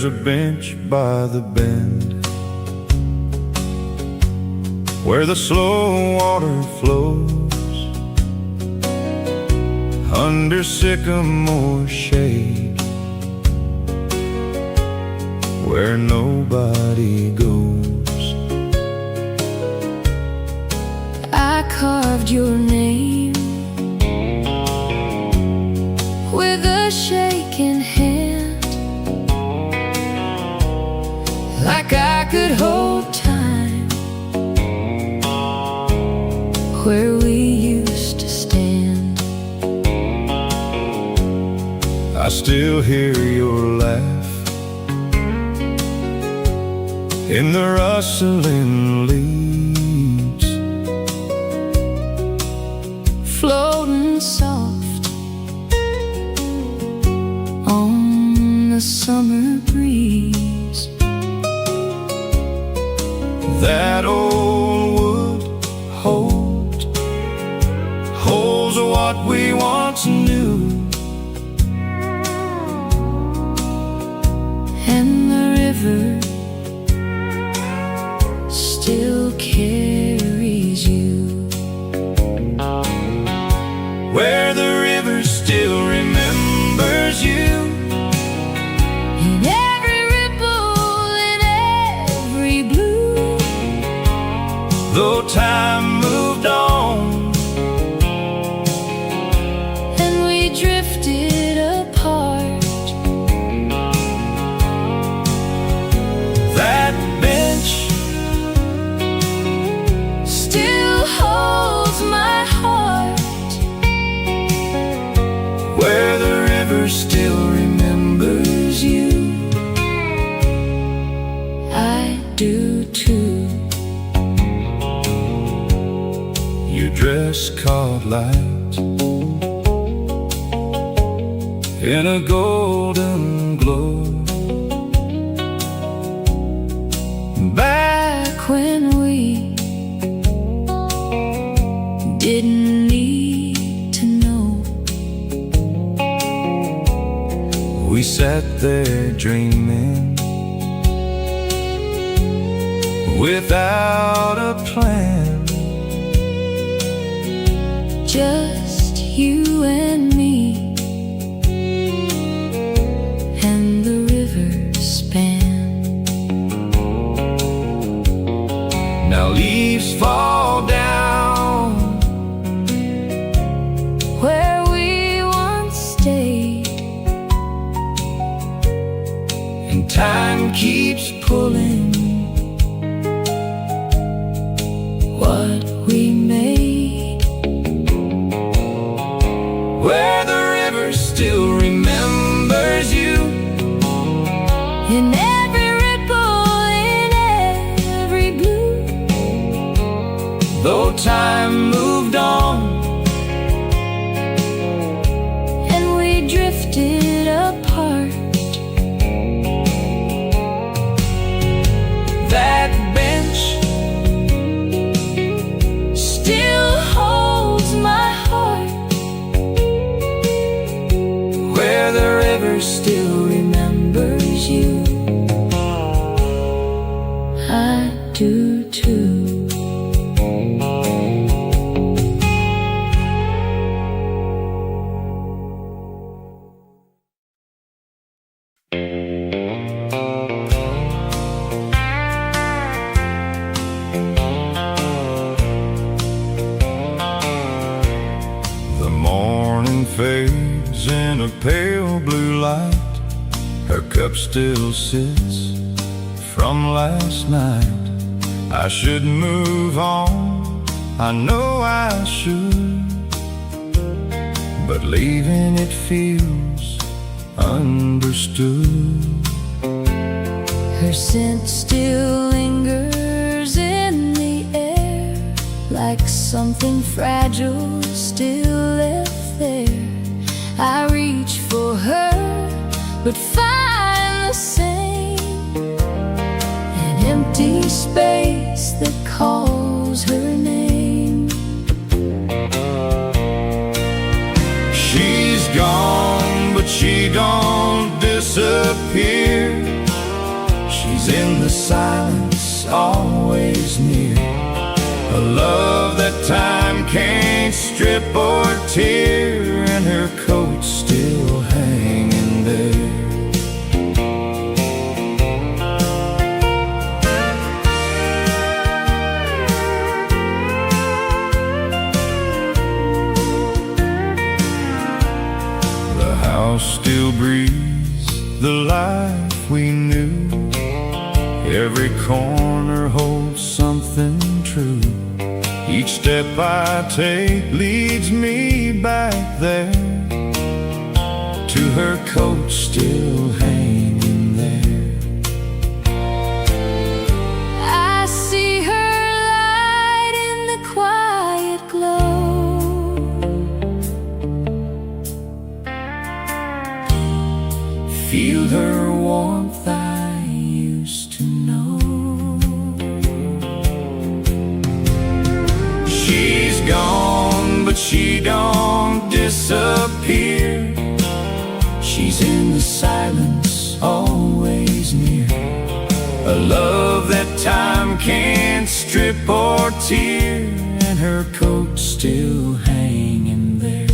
a bench by the bend where the slow water flows, under sycamore shade where nobody goes. I carved your name with a shaking hand, like I could hold time where we used to stand. I still hear your laugh in the rustling leaves, floating soft on the summer breeze. that old wood holds what we once knew, and the river still carries you, where the river still remembers you. in every ripple, in every blue. Though time moved on and we drifted apart, that bench still holds my heart, where the river still remembers you. I do too. Your dress caught light in a golden glow, Back when we didn't need to know, we sat there dreaming without a plan, just you and me, and the river span. Now leaves fall down Where we once stayed, and time keeps pulling what we made, where the river still remembers you. in every ripple, in every blue. Though time moved on And we drifted apart, that bench still holds my heart, where the river still remembers you. I do too. The morning fades in a pale blue light. Her cup still sits from last night. I should move on, I know I should, but leaving it feels understood. Her scent still lingers in the air, like something fragile still left there. I reach for her, but find the same, an empty space that calls her name. She's gone, but she don't disappear. silence, always near. A love that time can't strip or tear, and her coat still hanging there. The house still breathes the life we knew. Every corner holds something true. Each step I take leads me back there, to her coat still hanging there. I see her light in the quiet glow. Feel her warmth I used to know. She's gone, but she don't disappear. She's in the silence, always near. A love that time can't strip or tear, and her coat still hanging there.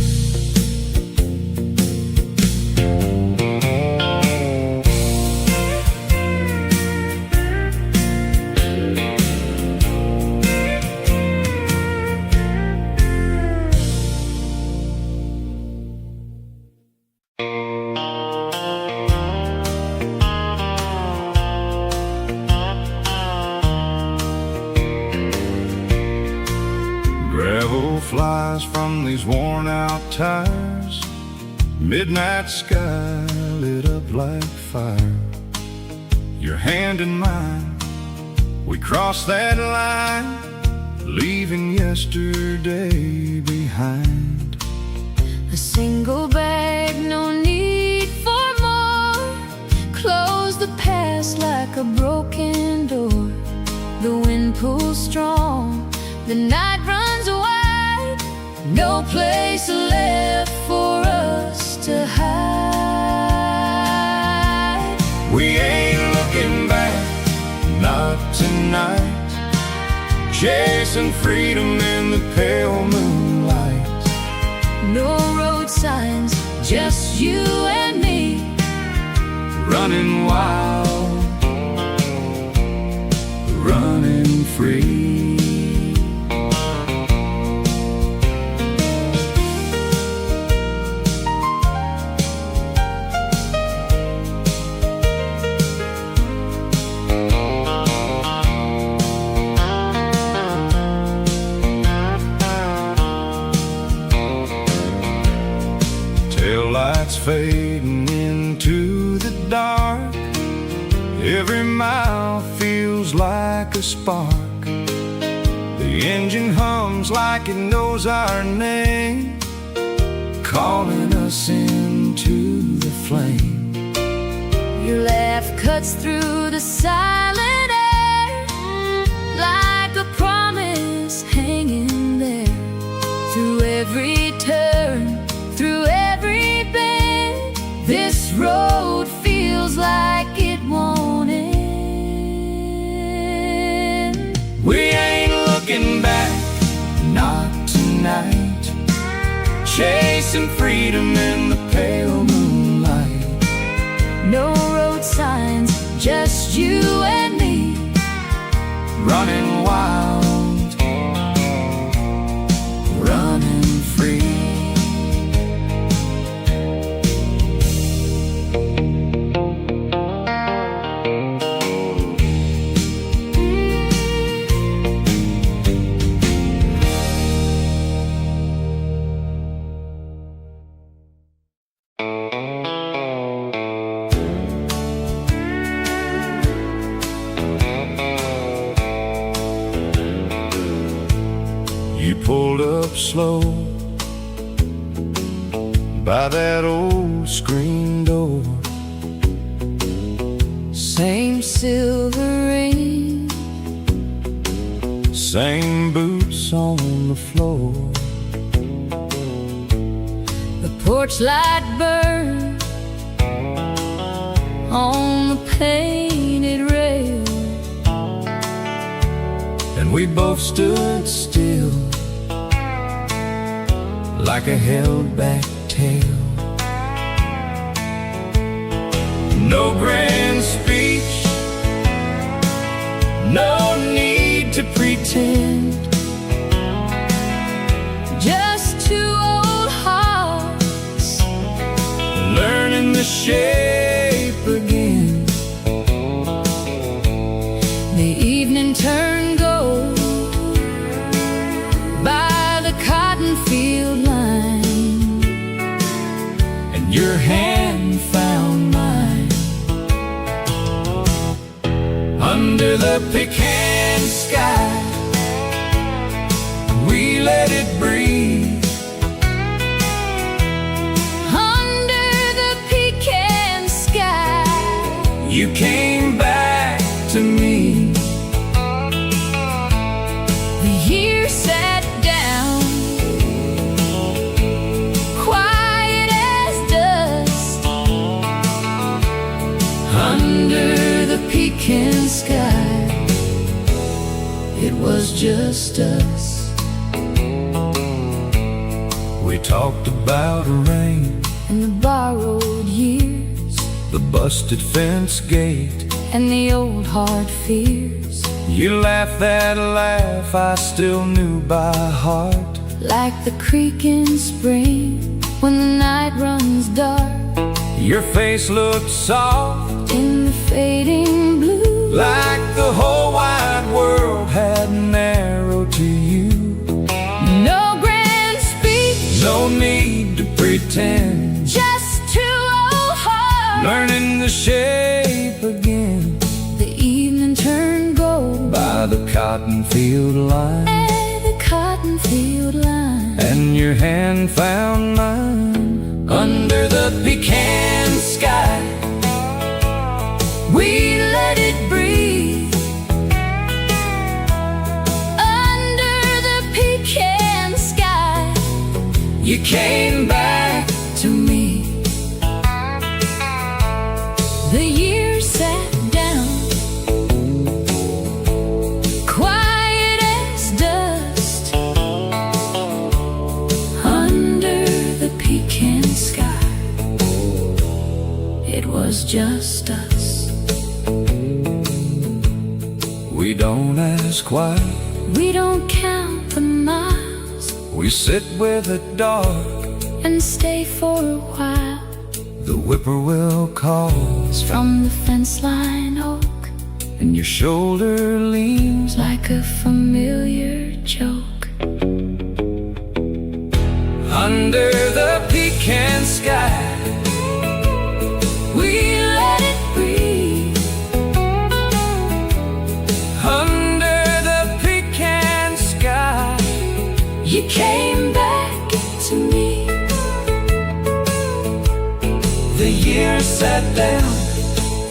Gravel flies from these worn out tires. Midnight sky lit up like fire. Your hand in mine, we crossed that line, leaving yesterday behind. A single bag, no need for more. Close the past like a broken door. The wind pulls strong, the night runs wide. No place left for us to hide. We ain't looking back, not tonight. Chasing freedom in the pale moonlight. No road signs, just you and me. Running wild, running free. Taillights fading into the dark. Every mile feels like a spark. The engine hums like it knows our name, calling us into the flame. Your laugh cuts through the silent air, like a promise hanging there. Through every turn, through every bend, this road feels like it won't end. We ain't looking back, not tonight. Chasing freedom in the pale moonlight. No road signs, just you and me. Running wild, running free. You pulled up slow by that old screen door. Same silver ring, Same boots on the floor. the porch light burned on the painted rails. and we both stood still like a held-back tale. No grand speech, no need to pretend, just two old hearts learning the shape again. The evening turned gold by the cotton field line, And your hand found mine under the pecan sky. We let it breathe under the pecan sky. You came back to me. The year sat down, quiet as dust, under the pecan sky. It was just us. We talked about rain And the borrowed years, the busted fence gate. and the old hard fears, You laughed that laugh I still knew by heart. like the creek in spring when the night runs dark. Your face looked soft, In the fading blue, like the whole wide world had narrowed to you. no grand speech, No need to pretend, just two old hearts learning the shape again The evening turned gold by the cotton field line. at the cotton field line. And your hand found mine under the pecan sky. We let it breathe under the pecan sky. You came back To me, the year sat down, quiet as dust, under the pecan sky. It was just us. We don't ask why, We don't count the miles we sit with the dark. and stay for a while. The whippoorwill calls From the fence line oak, and your shoulder leans like a familiar joke. under the pecan sky. We let it breathe Under the pecan sky. You came back to me. The year sat down,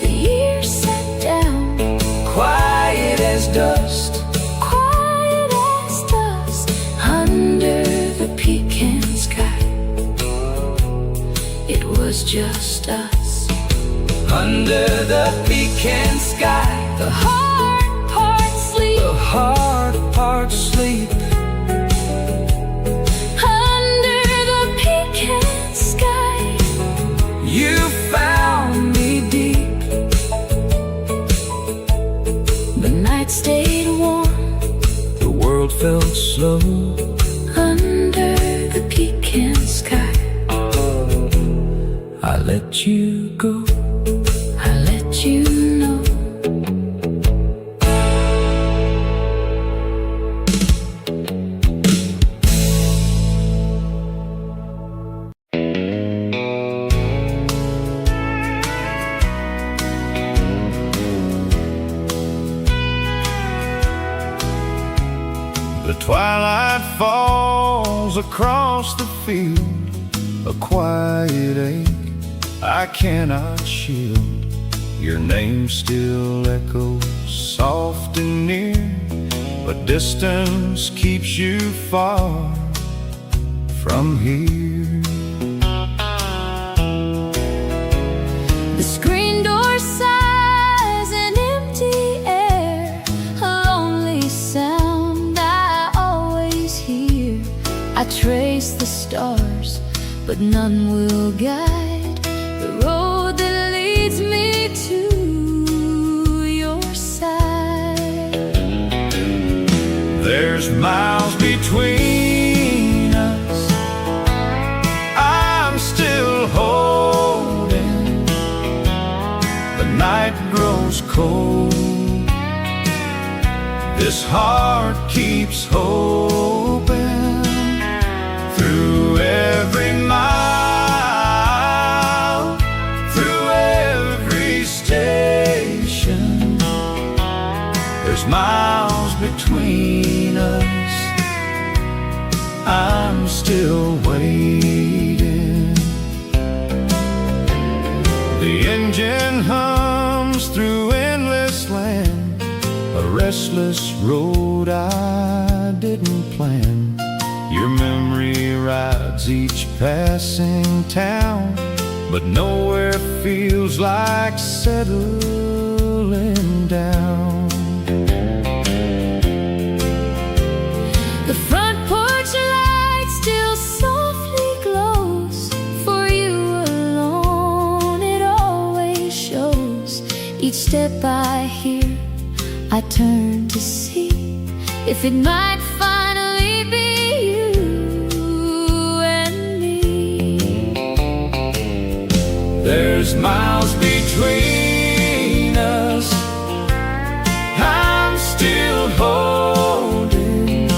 The year sat down, quiet as dust, quiet as dust, under the pecan sky. It was just us. under the pecan sky. The hard part sleep The hard part sleep under the pecan sky. You found me deep. The night stayed warm The world felt slow under the pecan sky. I let you go. I let you know. The twilight falls across the field, a quiet ache I cannot shield. Your name still echoes soft and near, but distance keeps you far from here. The screen door sighs in empty air, a lonely sound. I trace the stars, but none will guide the road that leads me to your side. There's miles between us, I'm still holding. The night grows cold, this heart keeps hoping. Through every mile, through every station, there's miles between us, I'm still waiting. The engine hums through endless land, a restless road I didn't plan. Your memory rides each passing town, but nowhere feels like settling down. The front porch light still softly glows. For you alone it always shows. Each step I hear, I turn to see if it might finally be you and me. There's miles between us, I'm still holding.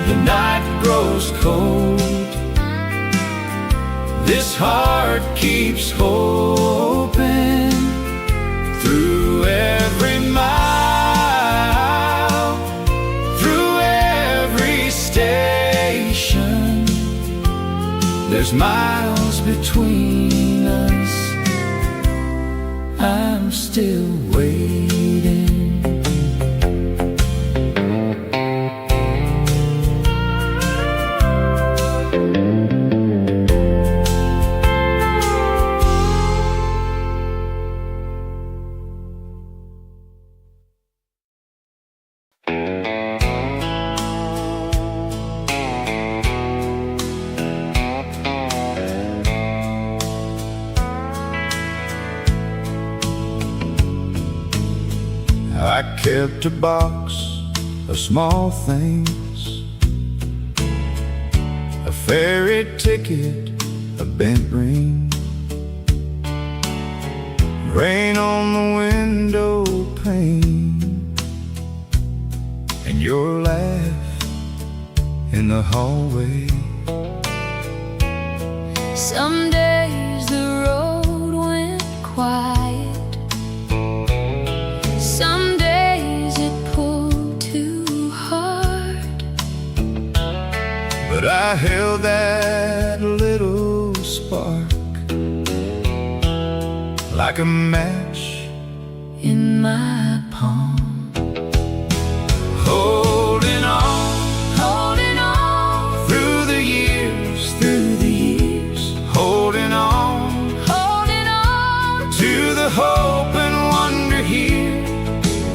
The night grows cold, this heart keeps hoping. Through every mile, through every station, there's miles between us, I'm still waiting. I kept a box of small things, a ferry ticket, a bent ring, rain on the window pane, and your laugh in the hallway. Some days the road went quiet, some days it pulled too hard, but I held that little spark like a match in my palm. Holding on, Holding on, through the years, holding on to the hope and wonder here.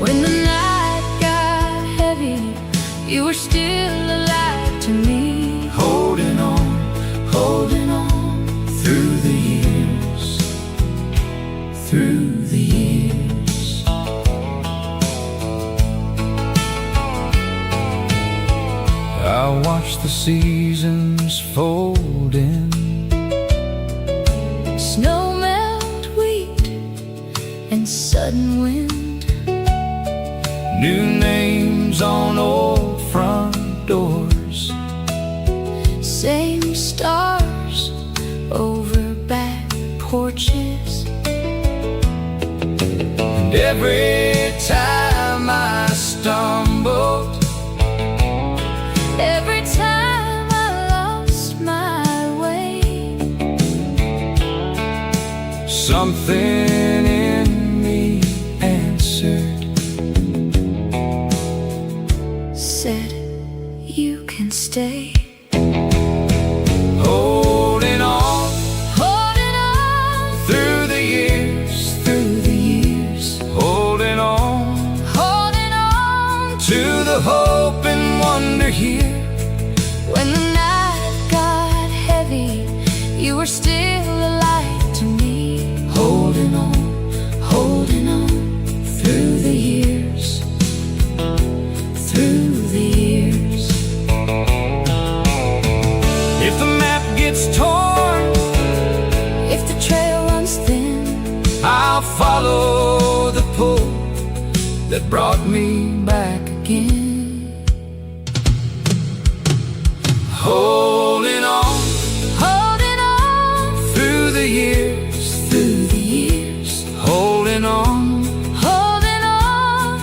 when the night got heavy, you were still alive to me. Holding on through the years, through the years. I watch the seasons fold in, Snow melt, wheat, and sudden wind. new names on old front doors. Same stars over back porches. And every time I stumbled, Every time I lost my way, something in me answered, said you can stay. holding on Holding on through the years, holding on to the hope and wonder here. When the night got heavy, you were still a light to me. Holding on through the years, through the years. If the map gets torn, if the trail runs thin, I'll follow the pull that brought me back again. Holding on through the years, through the years. holding on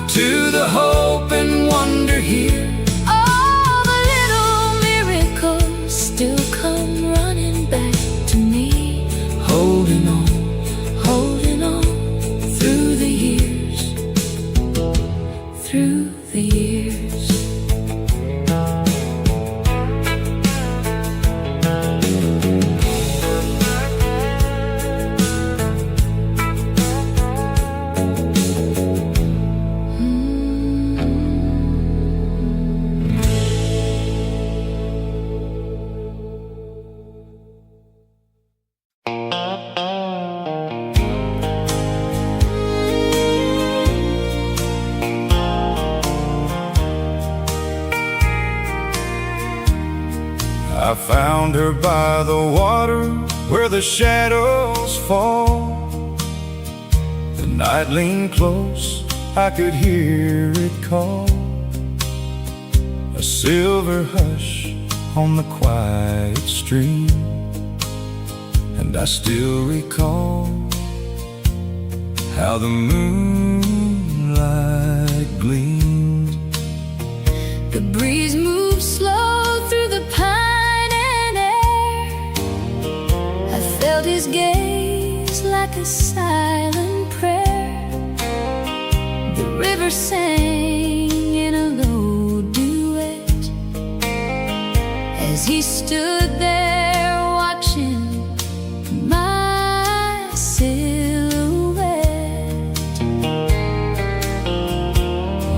to the hope and wonder here. All the little miracles still come running back to me. Holding on Through the years, through the years. I found her by the water where the shadows fall. The night leaned close, I could hear it call. A silver hush on the quiet stream, and I still recall how the moonlight gleamed. The breeze moved slow through the pine and air. I felt his gaze like a silent prayer. The river sang in a low duet as he stood there watching my silhouette.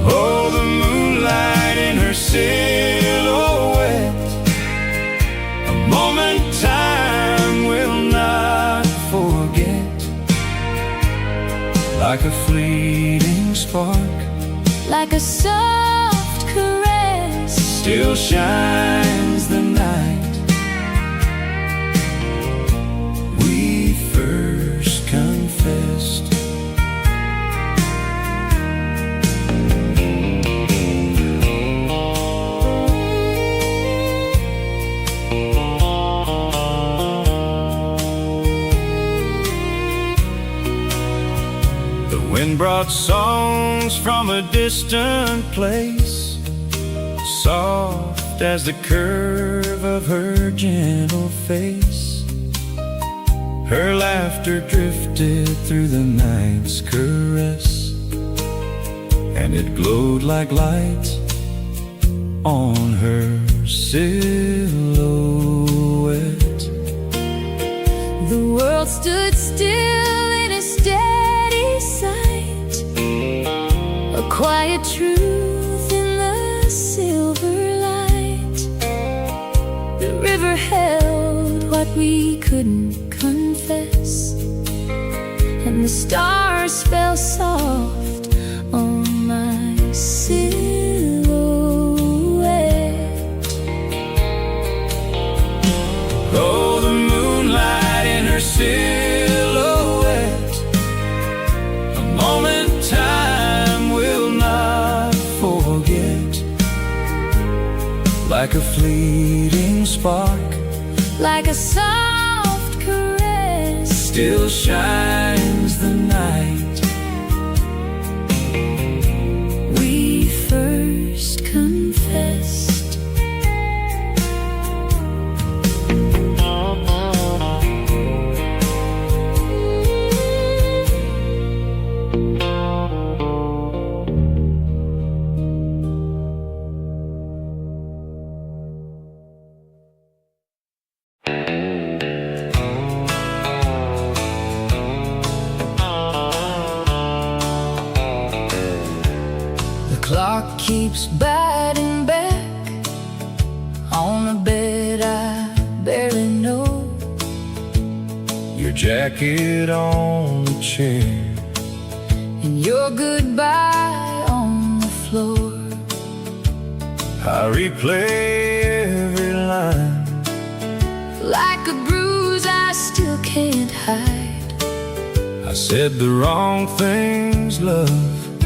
Oh, the moonlight in her silhouette, a moment time will not forget. Like a fleeting spark, like a soft caress, still shines the night we first confessed. Wind brought songs from a distant place, soft as the curve of her gentle face. Her laughter drifted through the night's caress, and it glowed like light on her silhouette. the world stood still in a steady sight, a quiet truth in the silver light. The river held what we couldn't confess, and the stars fell soft on my silhouette. Oh, the moonlight in her silhouette, a moment time will not forget. Like a fleeting spark, like a soft caress, still shines the night we first confessed. Clock keeps batting back on a bed I barely know, your jacket on the chair, and your goodbye on the floor. I replay every line like a bruise I still can't hide. I said the wrong things, love,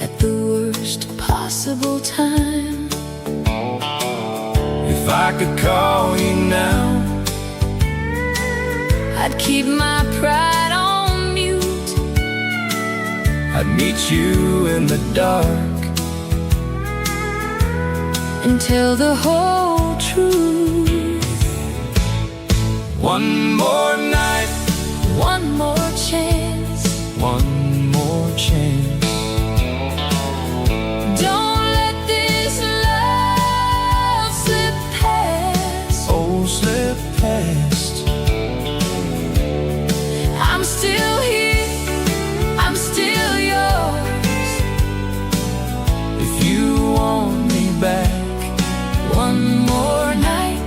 at the worst possible time. If I could call you now, I'd keep my pride on mute. I'd meet you in the dark and tell the whole truth. One more night, one more chance, one more chance. Don't let this love slip past. Oh, slip past. I'm still here, I'm still yours. If you want me back, one more night,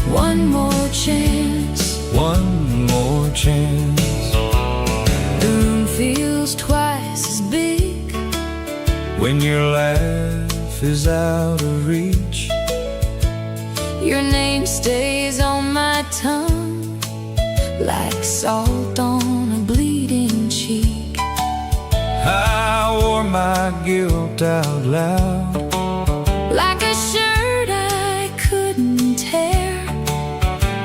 one more chance, one more chance. The room feels twice as big When your laugh is out of reach, your name stays on my tongue like salt on a bleeding cheek. I wore my guilt out loud, Like a shirt I couldn't tear.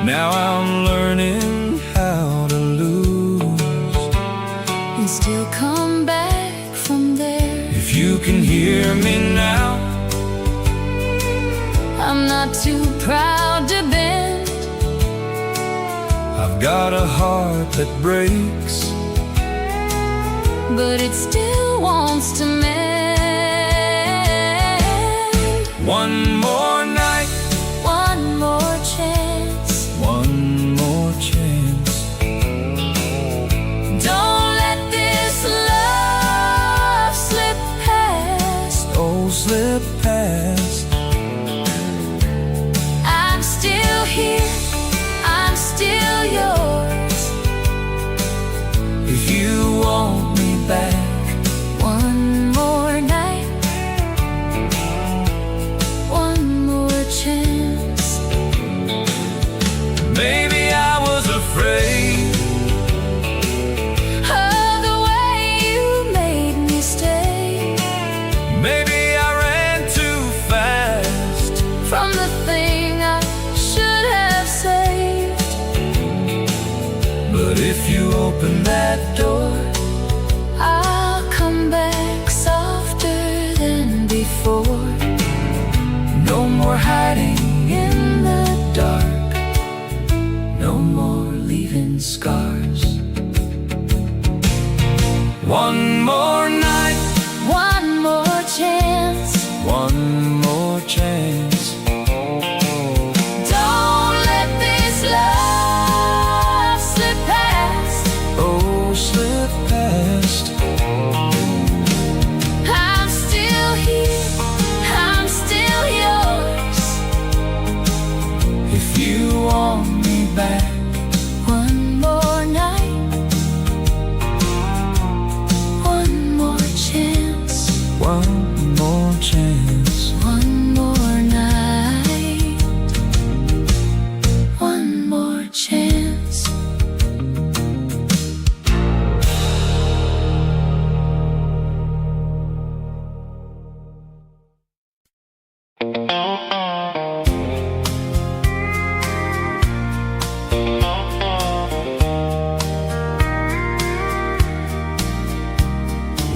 now I'm learning how to lose And still come back from there. If you can hear me now, I'm not too proud to bend. I've got a heart that breaks, but it still wants to mend. one more night, One more chance, one more chance. don't let this love slip past. Oh, slip past. I'm still here, I'm still yours. If you want me back, One more night, one more chance. maybe I was afraid Of the way you made me stay. maybe I ran too fast. From the thing I should have saved. But if you open that door, I'll come back softer than before. no more hiding in the dark, no more leaving scars. One more night, One more chance, one more chance. don't let this love slip past. Oh, slip past. I'm still here, I'm still yours. If you want me back, One more night, one more chance. one more chance. One more night, one more chance.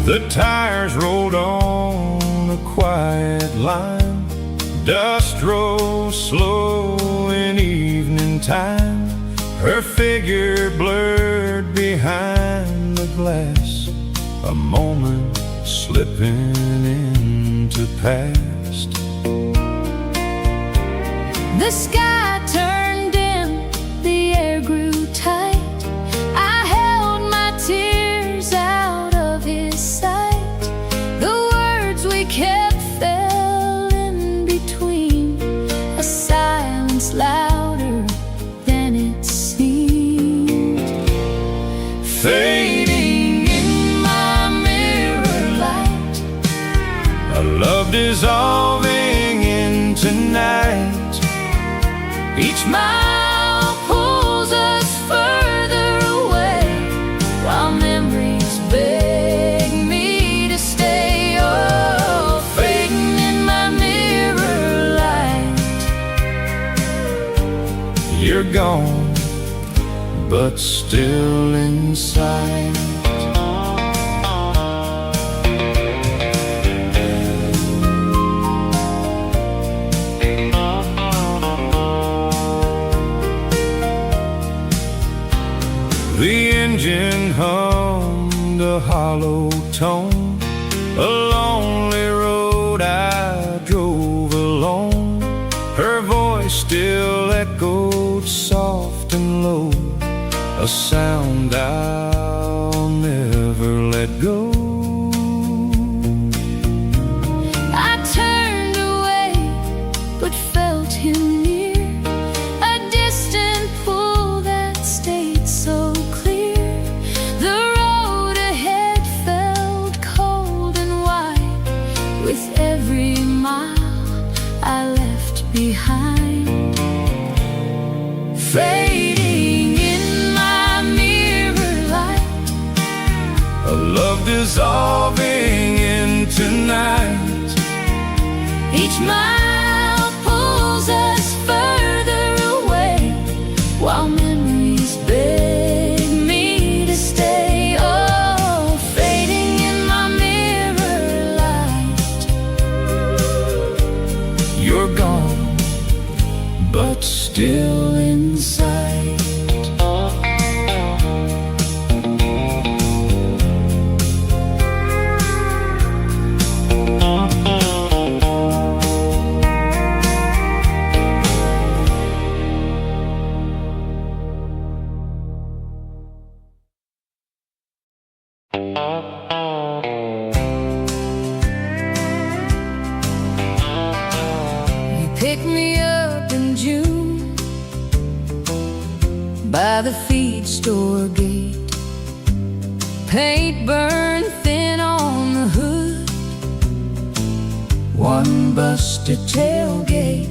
The tires rolled on a quiet line, dust rose slow in evening time, her figure blurred behind the glass, a moment slipping into past. The sky turned dim, the air grew tight. I held my tears out of his sight. The words we kept fell a love dissolving into night. Each mile pulls us further away, while memories beg me to stay. Oh, fading in my mirror light. You're gone, but still in sight. The engine hummed a hollow tone, a lonely road I drove alone. Her voice still echoed soft and low, a sound I'll never let go. I turned away, but felt him near, a distant pull that stayed so clear. The road ahead felt cold and wide, with every mile I left behind. Fading in my mirror light, A love dissolving into night. each mile pulls us further away, while memories beg me to stay. Oh, fading in my mirror light. You're gone, but still in sight. You picked me up in June by the feed store gate. Paint burned thin on the hood, one busted tailgate.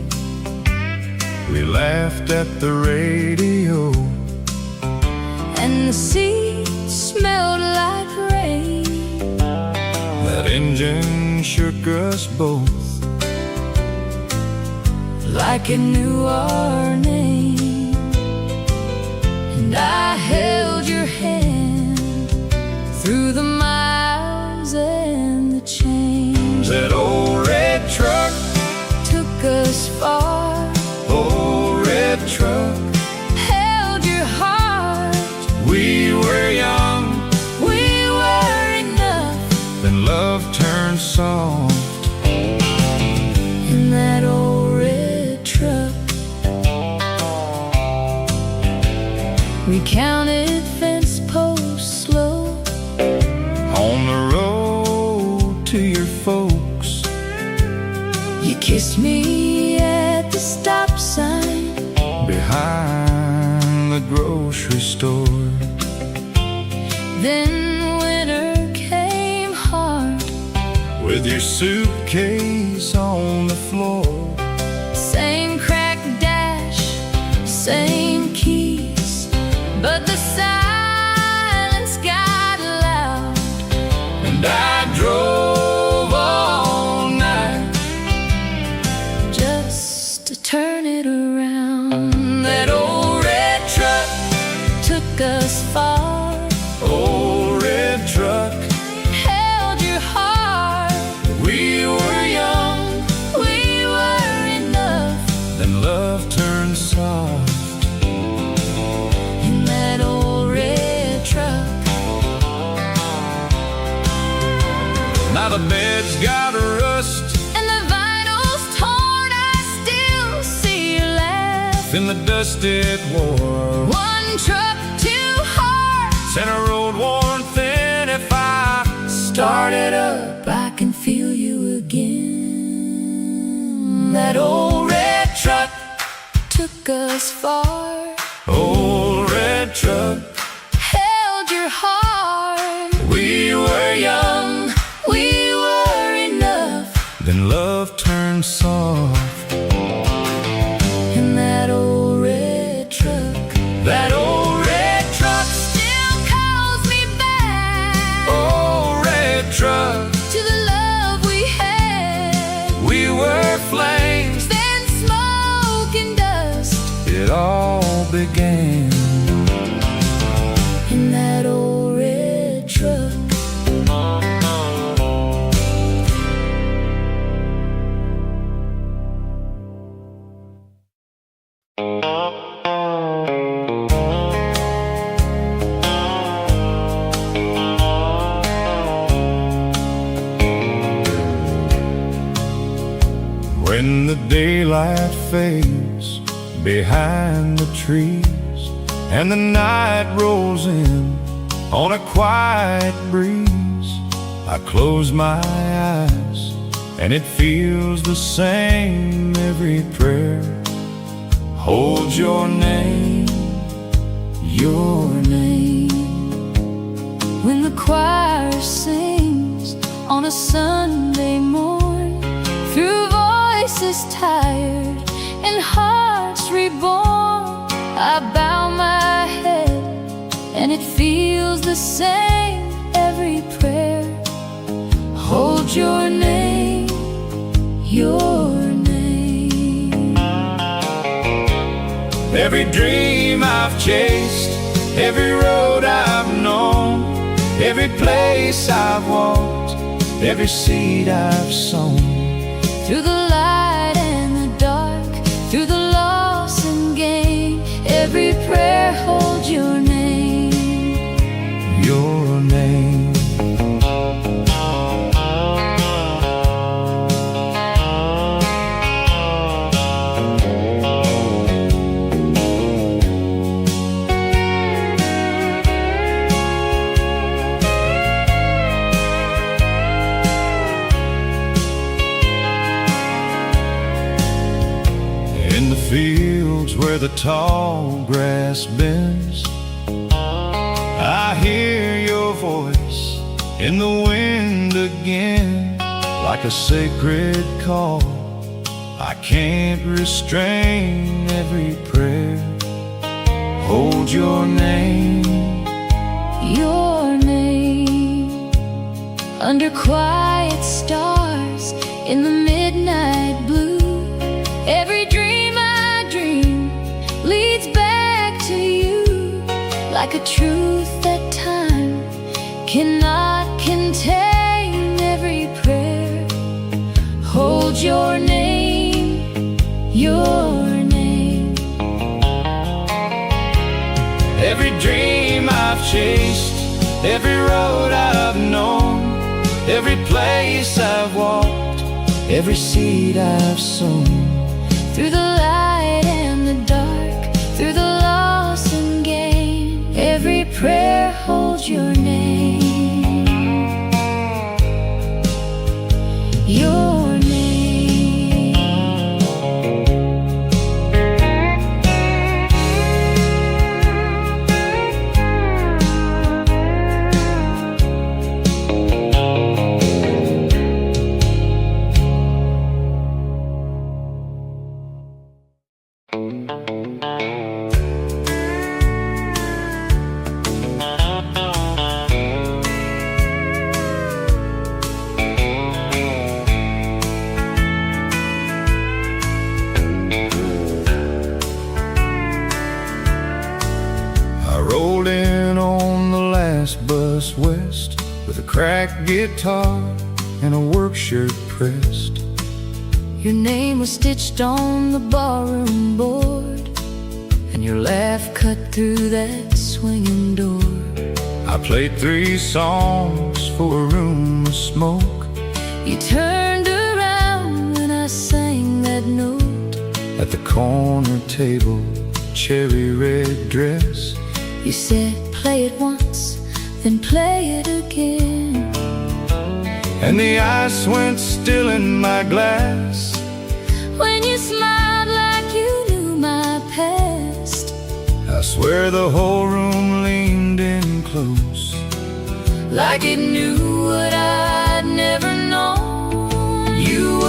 We laughed at the radio, and the seats smelled like rain. that engine shook us both, like it knew our name. And I held your hand through the miles and the change. that old red truck, Took us far, old red truck. held your heart. We were young, We were enough then love turned soft. in that old red truck. We counted fence posts slow, On the road to your folks, you kissed me at the stop sign. behind the grocery store. Then winter came hard, With your suitcase on the floor, same cracked dash, same keys, but the silence got loud. and I drove all night. Just to turn it around. That old red truck took us far, Old red truck, held your heart. we were young, We were enough then love turned soft. in that old red truck. Now the bed's got rust, And the vinyl's torn, I still see your laugh. in the dust it wore. One truck, two hearts, And a road worn thin. If I start it up, I can feel you again. That old red truck took us far, old red truck, held your heart. we were young, We were enough then love turned soft. And that old red truck, That old red truck, still calls me back. old red truck, To the love we had. we were flames. Then smoke and dust. It all began In that old red truck. when the daylight fades behind the trees and the night rolls in on a quiet breeze. I close my eyes and it feels the same. Every prayer holds your name, your name. When the choir sings on a Sunday morn, through voices tired and hearts reborn, I bow my head and it feels the same. Every prayer holds your name, your name. Every dream I've chased, every road I've known, every place I've walked, every seed I've sown. Through the light and the dark, through the loss and gain, every prayer holds your name, your name. In the fields where the tall grass bends, I hear your voice in the wind again, like a sacred call. I can't restrain. Every prayer holds your name, your name. Under quiet stars in the midnight blue, every dream I dream leads back to you, like a truth that time cannot contain. Every prayer holds your name, your name. every dream I've chased, every road I've known, every place I've walked, every seed I've sown. Through the light and the dark, through the loss and gain, every prayer holds your name, your name. Rolled in on the last bus west with a cracked guitar and a work shirt pressed. Your name was stitched on the barroom board, and your laugh cut through that swinging door. I played 3 songs for a room of smoke. You turned around when I sang that note. At the corner table, cherry red dress. You said, play it once, then play it again. And the ice went still in my glass When you smiled like you knew my past. I swear the whole room leaned in close, Like it knew what I'd never known. You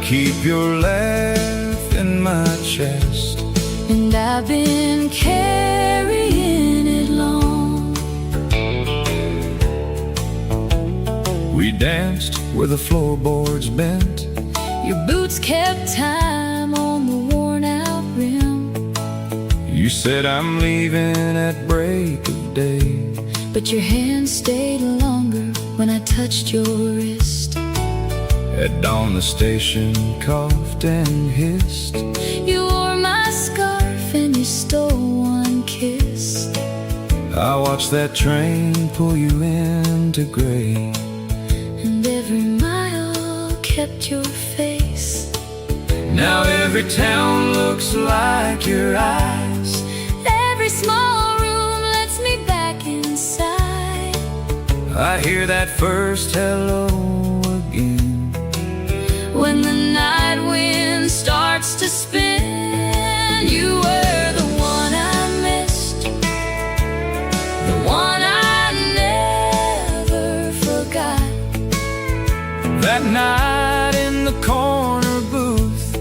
keep your laugh in my chest, and I've been carrying it long. We danced where the floorboards bent. Your boots kept time on the worn-out rim. You said I'm leaving at break of day, but your hand stayed longer when I touched your wrist. At dawn the station coughed and hissed. You wore my scarf and you stole one kiss. I watched that train pull you into gray, and every mile kept your face. Now every town looks like your eyes. Every small room lets me back inside. I hear that first hello again, when the night wind starts to spin. You were the one I missed, the one I never forgot. that night in the corner booth,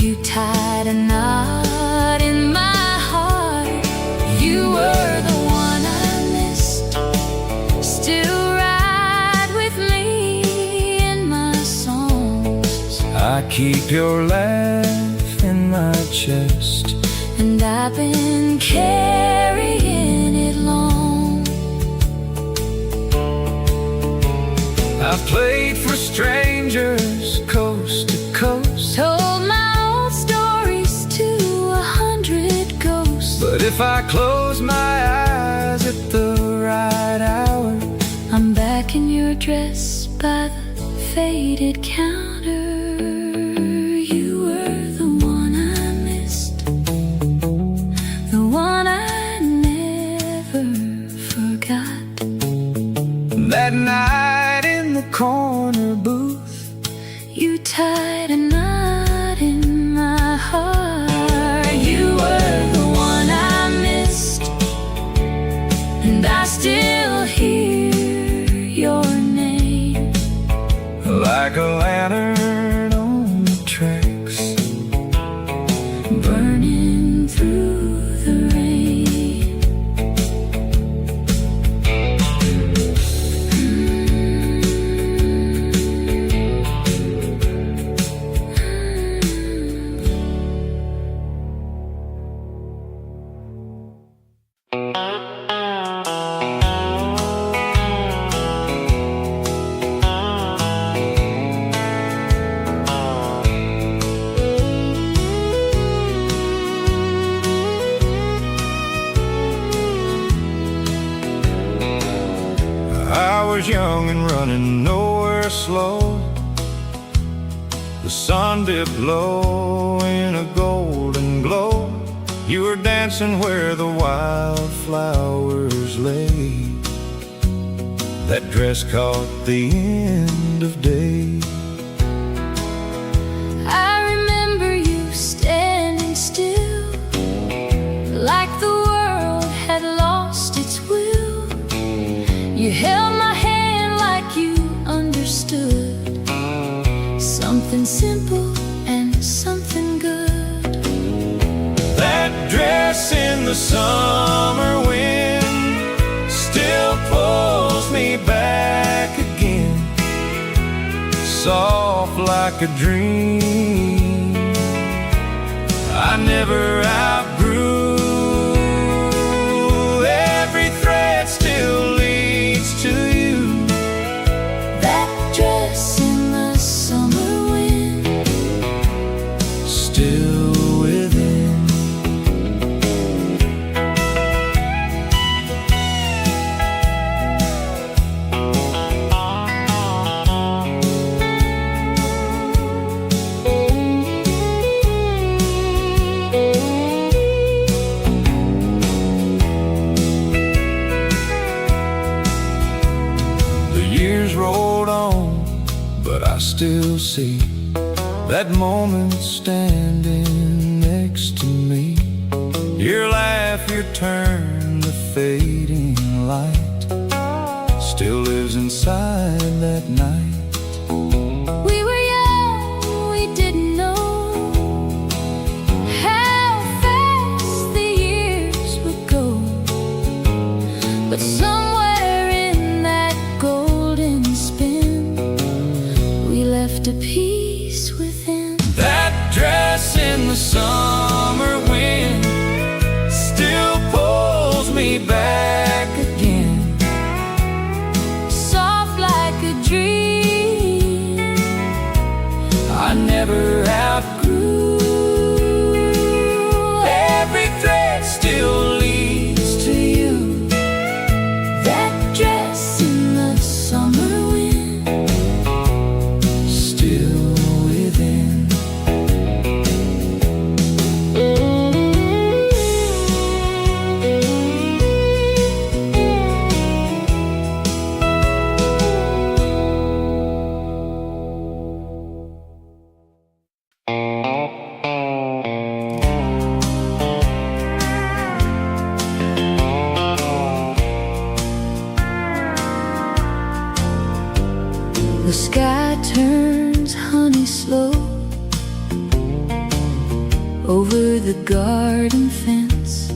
you tied a knot in my heart. You were the one I missed, still ride with me in my songs. I keep your laugh in my chest, and I've been carrying it long. I've played for strangers coast to coast, Told my old stories to 100 ghosts. but if I close my eyes at the right hour, I'm back in your dress by the faded counter. You were the one I missed, the one I never forgot. that night in the corner booth, you tied a knot in my heart. You were the one I missed, and I still hear your name, like a lantern on the tracks, burning through the rain. I was young and running nowhere slow. The sun dipped low in a golden glow. You were dancing where the wildflowers lay. That dress caught the end of day. I remember you standing still, like the world had lost its will. You held my hand like you understood something simple and something good. That dress in the summer wind still pulls me back again, soft like a dream I never outgrew. Every thread still leads to you. That dress in the summer wind, Still within. The years rolled on, but I still see that moment standing next to me. Your laugh, your turn, the fading light still lives inside that night. we were young, we The sky turns honey slow over the garden fence.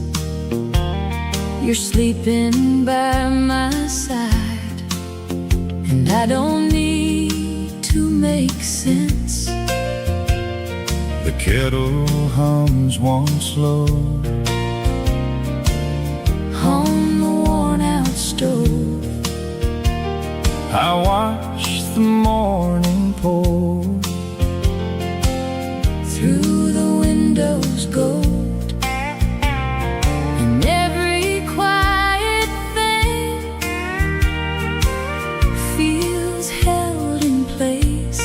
You're sleeping by my side, and I don't need to make sense. The kettle hums one slow On the worn-out stove, I watch the morning pour through the window's gold, and every quiet thing feels held in place,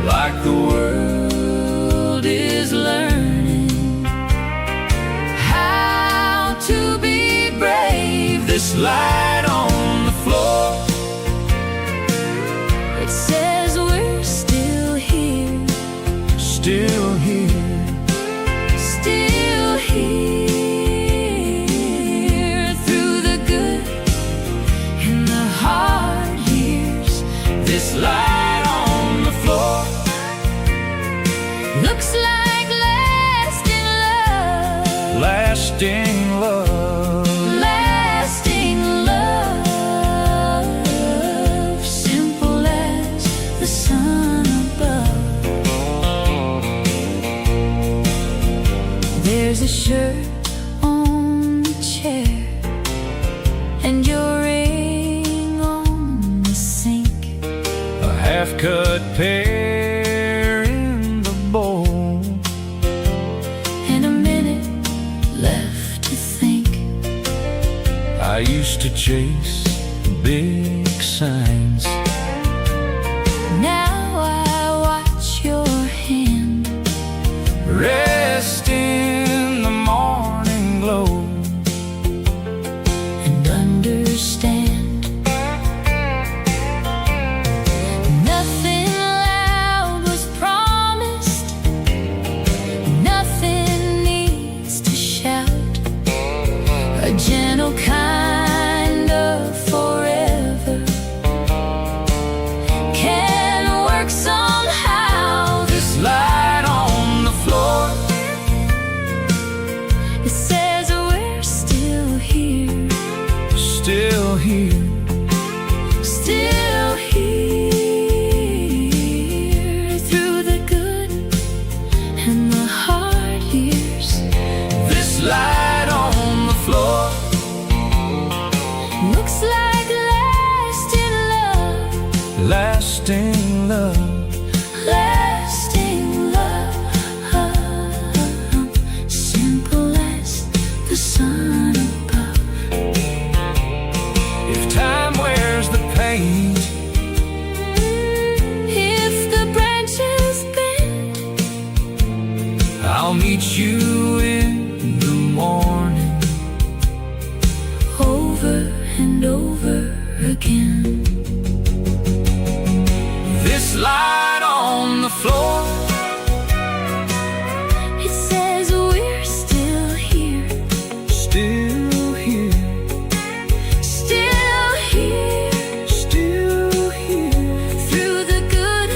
like the world is learning how to be brave. this light on the floor. It says we're still here, Still here, still here, through the good and the hard years. this light on the floor. Looks like lasting love, Lasting love, lasting love, simple as the sun above. There's a shirt on the chair, and your ring on the sink. a half-cut pear in the bowl. And a minute left to think. I used to chase big signs. Now I watch your hand Rest in the morning glow. and understand. Nothing loud was promised, nothing needs to shout. A gentle kind of forever can work somehow. This light on the floor. It says we're still here, Still here, still here, through the good and the hard years. this light on the floor. Looks like lasting love, Lasting love, lasting love, simple as the sun above. if time wears the paint, If the branches bend, I'll meet you in the morning. over and over again. This light on the floor. It says we're still here, Still here, still here, still here. through the good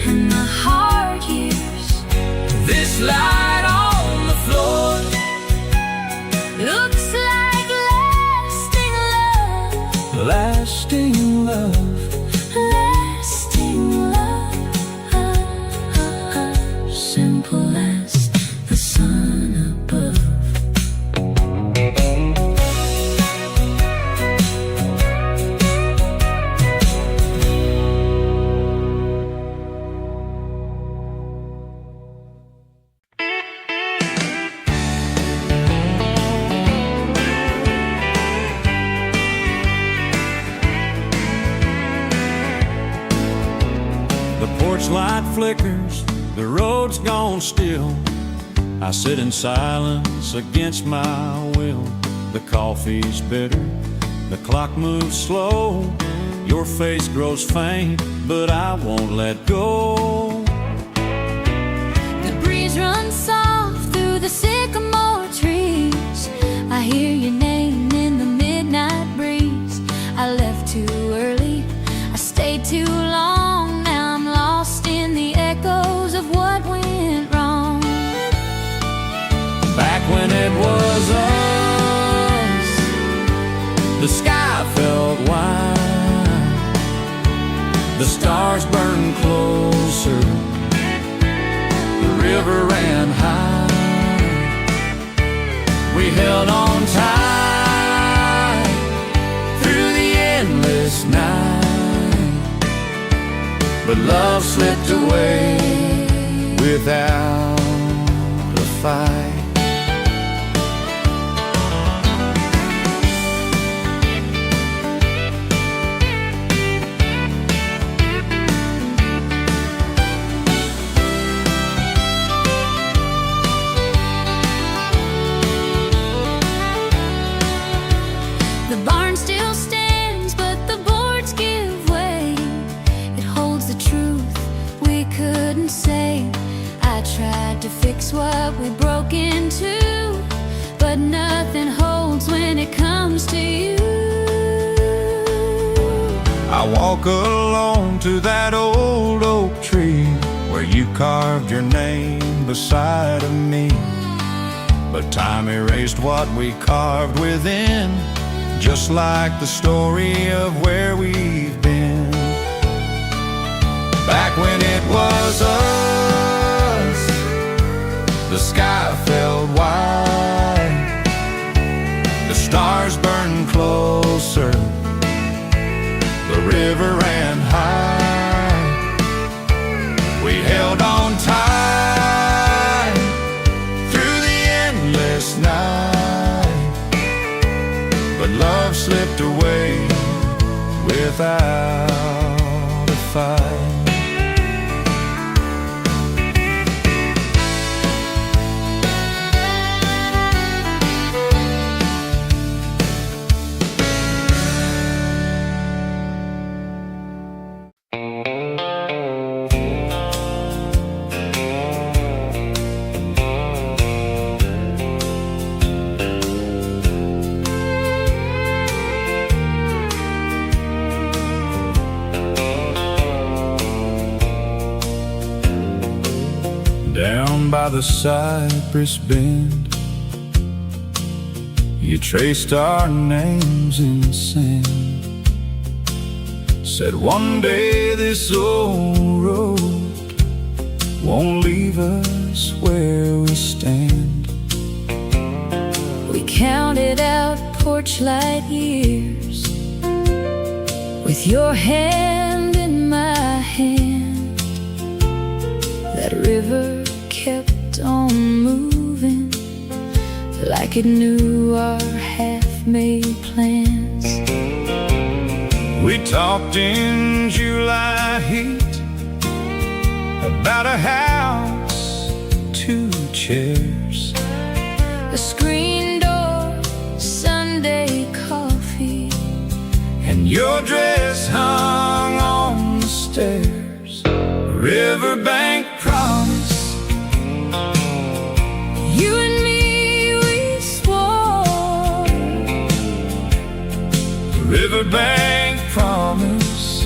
and the hard years. This light on the floor. Looks like lasting love, Lasting love, lasting love, simple as the sun above. the porch light flickers, the road's gone still. I sit in silence against my will. The coffee's bitter, the clock moves slow. Your face grows faint, but I won't let go. The breeze runs soft through the sycamore trees. I hear your name in the midnight breeze. I left too early, I stayed it was us, the sky felt wide, the stars burned closer, the river ran high. We held on tight through the endless night, but love slipped away without a fight. The barn still stands, but the boards give way. It holds the truth we couldn't say. I tried to fix what we broke into, but nothing holds when it comes to you. I walk alone to that old oak tree where you carved your name beside of me. But time erased what we carved within, just like the story of where we've been. Back when it was us, the sky felt wide, the stars burned closer, the river ran high. We held on tight through the endless night, but love slipped away without a fight. Down by the cypress bend, you traced our names in sand. Said one day this old road won't leave us where we stand. We counted out porch light years with your hand in my hand. That river kept on moving like it knew our half-made plans. We talked in July heat about a house, 2 chairs, A screen door, Sunday coffee, and your dress hung on the stairs. Riverbank promise, you and me, we swore. riverbank promise,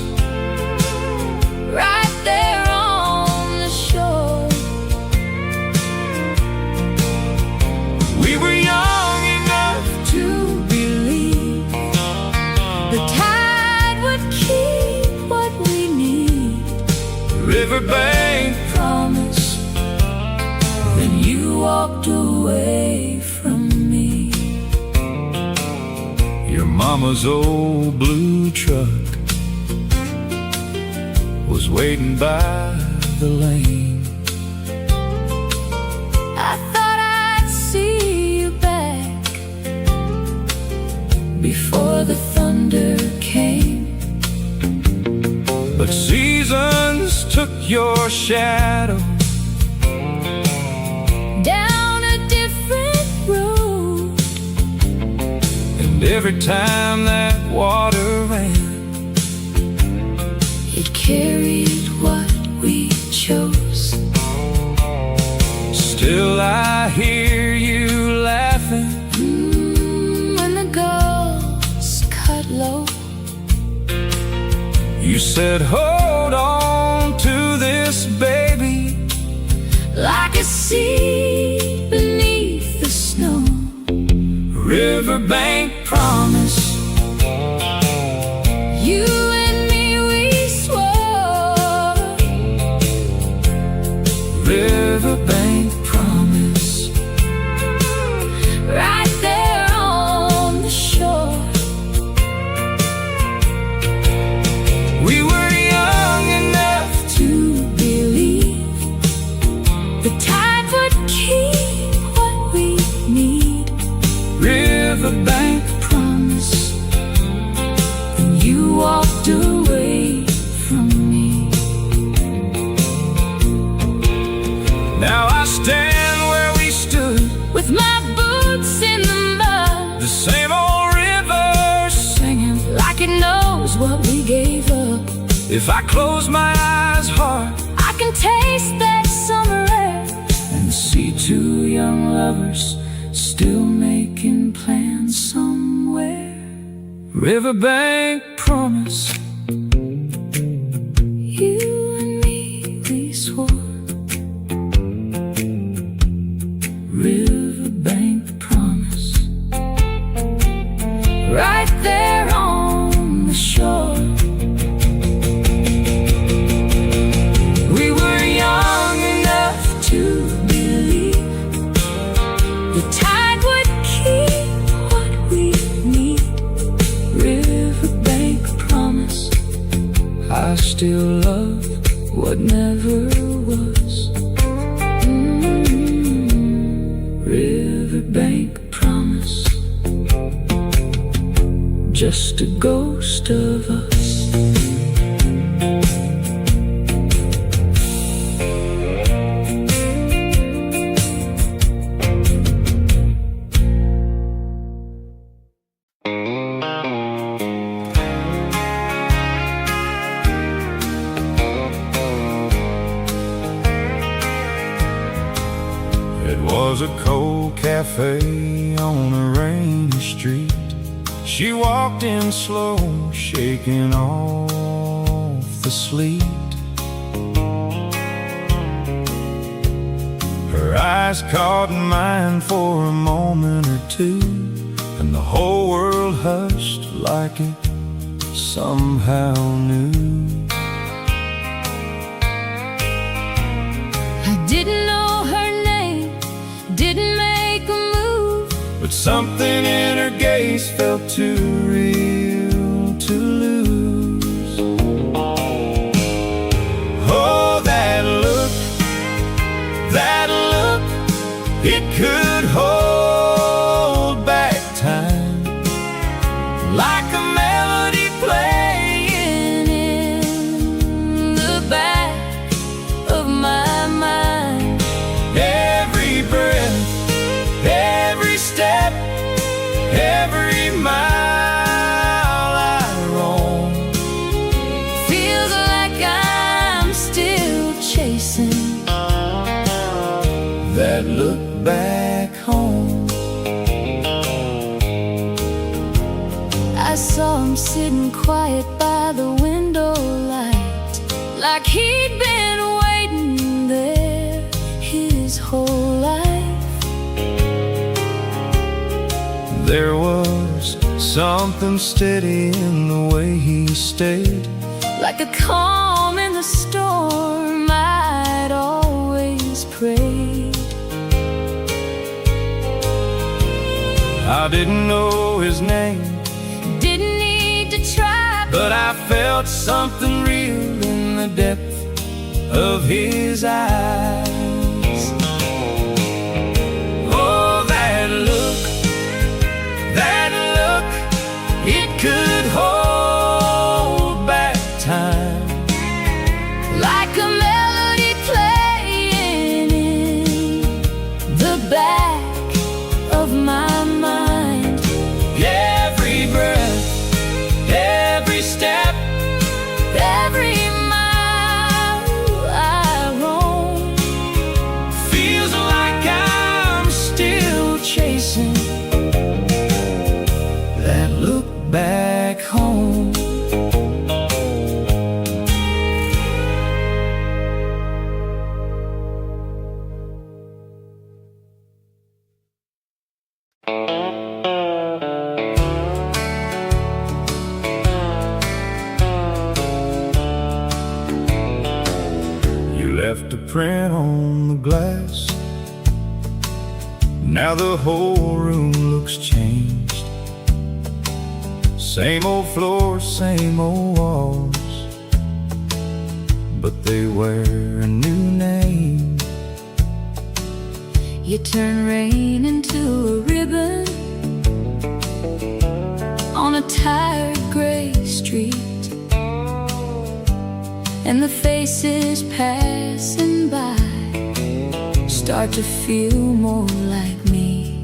Right there on the shore. we were young enough To believe the tide would keep what we need. riverbank Promise. Then you walked away from me. Your mama's old blue truck was waiting by the lane. I thought I'd see you back before the thunder came. But seasons took your shadow Down a different road. and every time that water ran, It carried what we chose. still I hear you laughing When the gulls cut low. You said hold on to this baby, Like a seed beneath the snow. riverbank promise. You and me, we swore. Riverbank promise. Right there on the shore. We were young enough to believe the tide would keep what we need. Riverbank promise. And you walked away from me. Now I stand where we stood, with my boots in the mud, the same old river singing like it knows what we gave up. If I close my eyes hard, I can taste that summer air and see two young lovers still making plans somewhere. Riverbank promise. You and me, we swore. Riverbank promise. Right there on the shore. We were young enough to believe the tide would keep what we need. Riverbank promise. I still love what never was. Riverbank promise. Just a ghost of us. It was a cold cafe on a rainy street. She walked in slow, shaking off the sleet. Her eyes caught mine for a moment or two, and the whole world hushed like it somehow knew. I didn't know her name, didn't make a move, but something in her gaze felt too real to lose. Oh, that look, it could hold back time, like a melody playing in the back of my mind. Every breath, every step, every mile I roam, feels like I'm still chasing that look back home. I saw him sitting quiet by the window light, like he'd been waiting there his whole life. There was something steady in the way he stayed, like a calm in the storm I'd always prayed. I didn't know his name, didn't need to try, but I felt something real in the depth of his eyes. Oh, that look, it could hold back time, like a melody playing in the back of my mind. every breath, every step, Every mile I roam feels like I'm still chasing that look back home. fingerprint on the glass. Now the whole room looks changed. Same old floor, same old walls, but they wear a new name. You turn rain into a ribbon on a tired gray street, and the faces passing by start to feel more like me.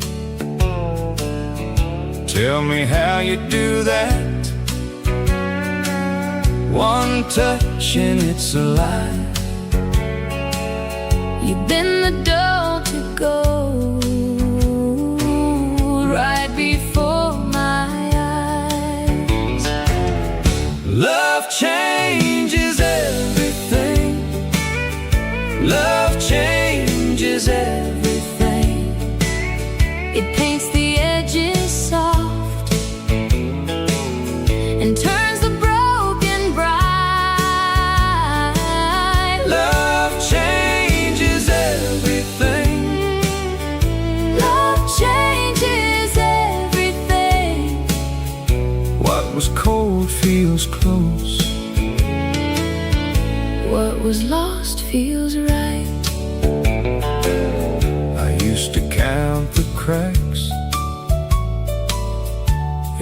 Tell me how you do that. One touch and it's alive. You've been the door to go right before my eyes. Love changes everything. Love changes everything. It paints the edges soft and turns the broken bright. Love changes everything. Love changes everything. What was cold feels close. What was lost feels right. I used to count the cracks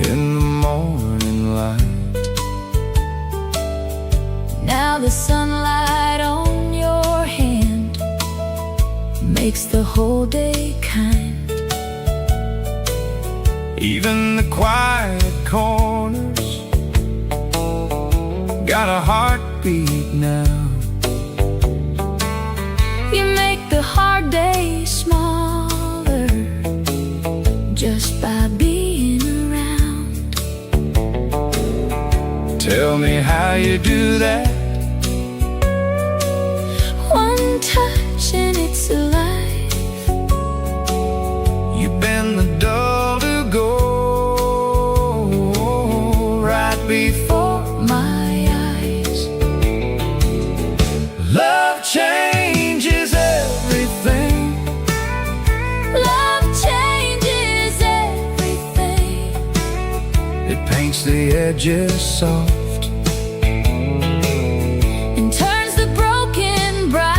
in the morning light. Now the sunlight on your hand makes the whole day kind. Even the quiet corners got a heartbeat now. You make the hard days smaller just by being around. Tell me how you do that. One touch and it's alive. You've been the door to go right before My eyes. love changes everything. Love changes everything. It paints the edges soft And turns the broken bright.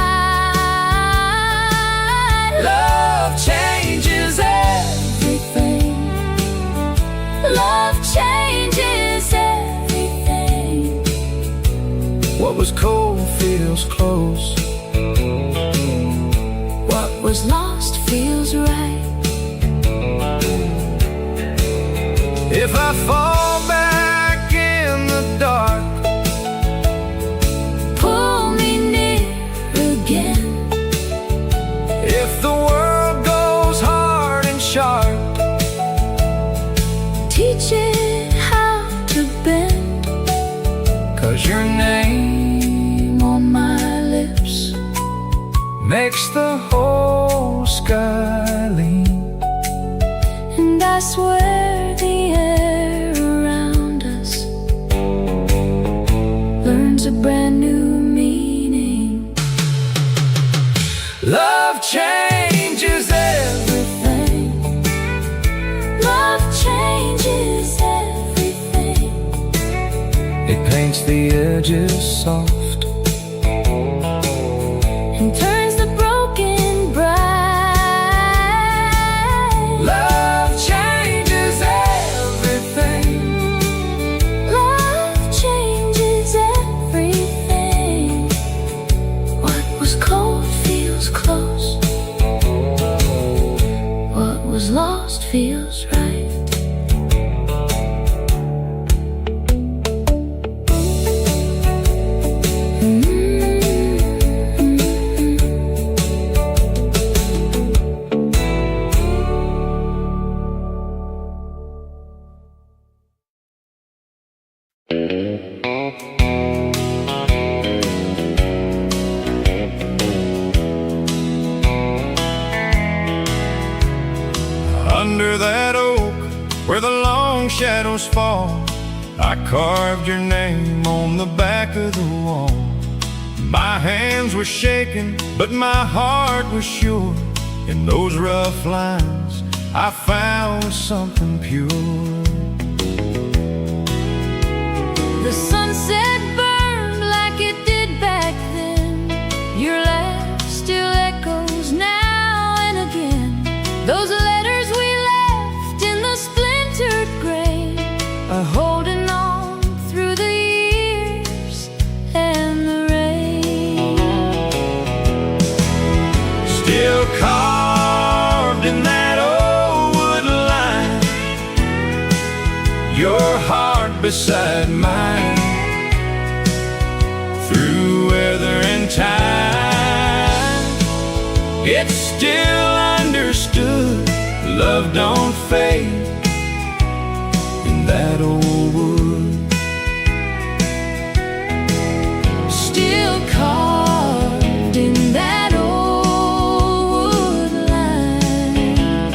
Love changes everything. Love changes everything. What was cold feels close. What was lost feels right. If I fall back in the dark, Pull me near again. if the world goes hard and sharp, Teach it how to bend. 'cause your name On my lips, makes the whole sky lean. and I swear the air around us learns a brand new meaning. Love changes everything. Love changes everything. It paints the edges soft And turns the broken bright. Love changes everything. Love changes everything. What was cold feels close. What was lost feels right. Under that oak where the long shadows fall, I carved your name on the back of the wall. My hands were shaking, but my heart was sure. In those rough lines, I found something pure. The sunset burned like it did back then. Your laugh still echoes now and again. Those letters we left in the splintered grain are holding on through the years and the rain. Still carved in that old wood line, your heart beside mine. Through weather and time, it's still understood. Love don't fade in that old wood. Still carved in that old wood line.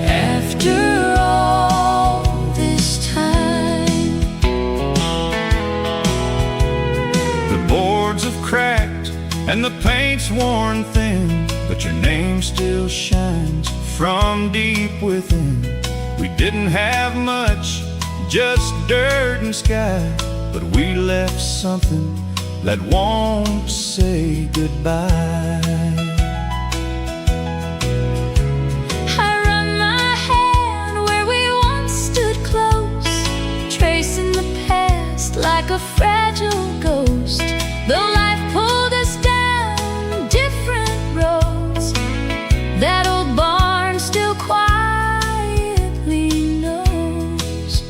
After all this time, The boards have cracked and the paint's worn thin, but your name still shines from deep within. We didn't have much, just dirt and sky, but we left something that won't say goodbye. I run my hand where we once stood close, tracing the past like a fragile ghost. Though life pulled us down different roads, that old barn still quietly knows.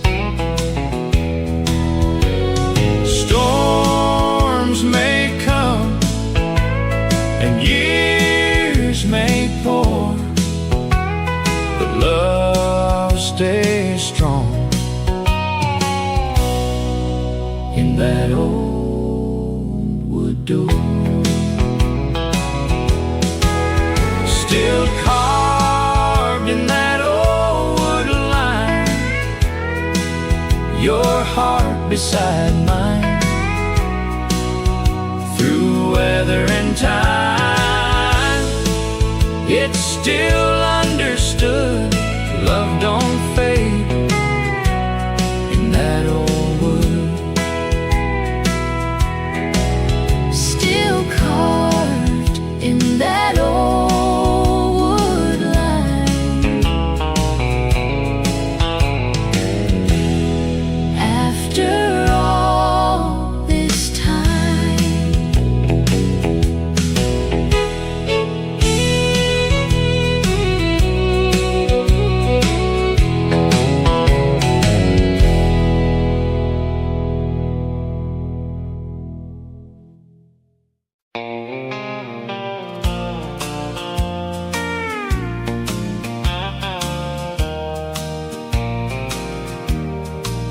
Storms may come and years may pour, but love stays strong in that old wood door. Still carved in that old wood line, your heart beside mine. Through weather and time, it's still understood. Love don't fade in that old wood. Still carved in that old wood line. After all this time,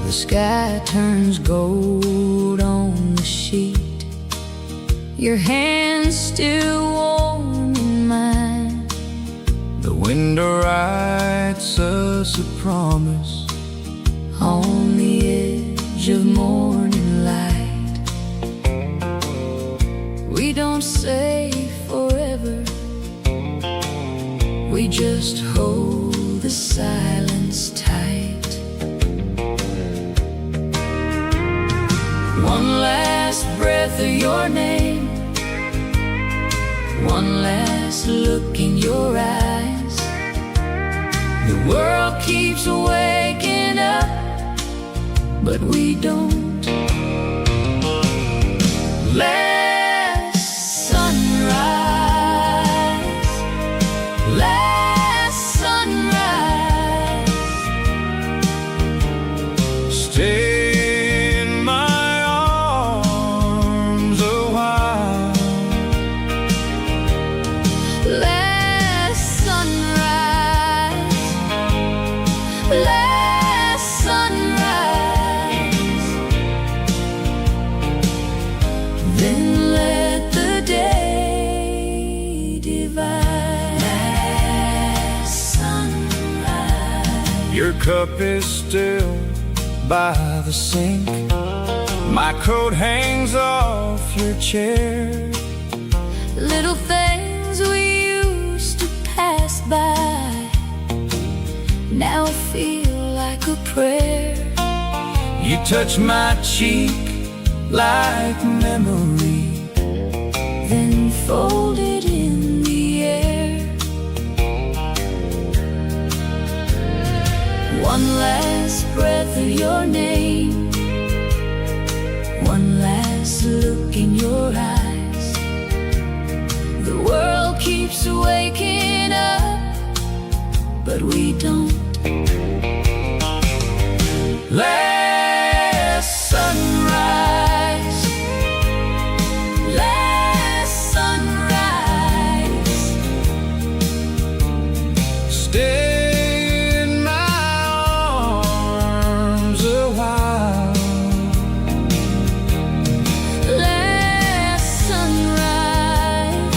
the sky turns gold on the sheet. Your hand's still warm in mine. The wind writes us a promise On the edge of morning light, we don't say forever, we just hold the silence tight. One last breath of your name, one last look in your eyes. The world keeps waking up, but we don't. Last sunrise, last sunrise. Stay in my arms a while. Last sunrise, last sunrise. Then let the day divide. Last sunrise. Your cup is still by the sink, My coat hangs off your chair. Little things we used to pass by now feel like a prayer. You touch my cheek like memory, then fold it in the air. One last breath of your name, one last look in your eyes. The world keeps waking up, but we don't. Last sunrise, Last sunrise, stay in my arms a while. last sunrise,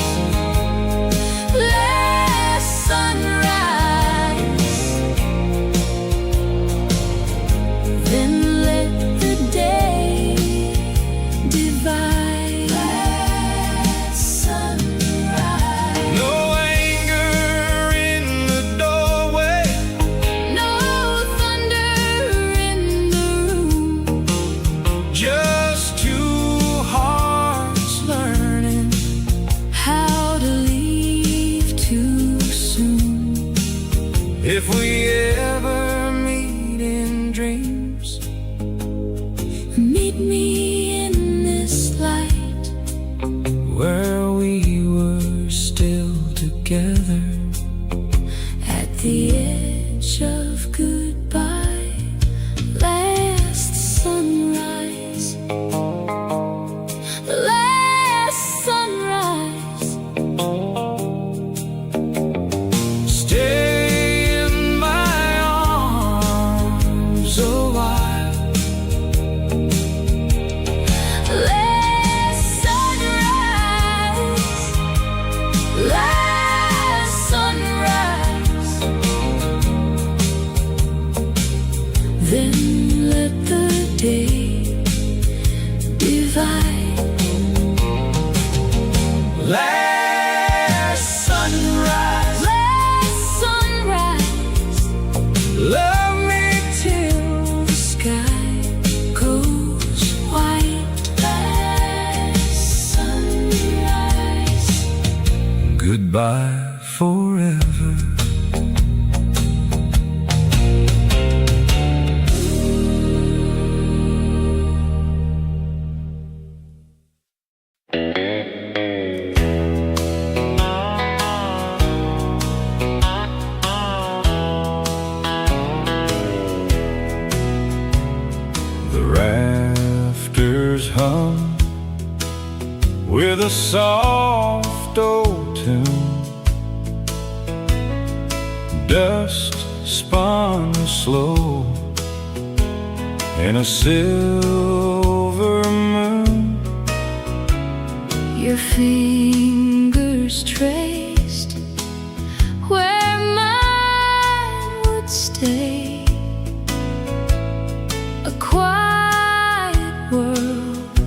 last sunrise. Then let the day divide. Last sunrise, No anger in the doorway, no thunder in the room. just two hearts learning. How to leave too soon. If we ever meet in dreams, Meet me in this light where we were still together, at the edge of goodbye. Last sunrise, last sunrise. stay in my arms a while. Last sunrise, last sunrise. Then let the day divide. Last sunrise, Last sunrise, love me till the sky goes white. Last sunrise, goodbye forever. The rafters hum with a soft old tune. Dust spun slow in a silver moon. your fingers traced where mine would stay. A quiet world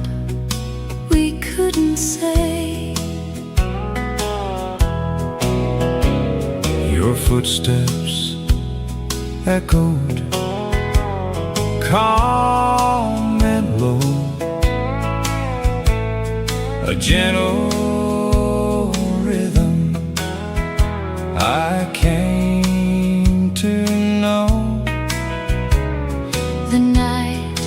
we couldn't say. Your footsteps echoed calm and low, a gentle rhythm I came to know. The night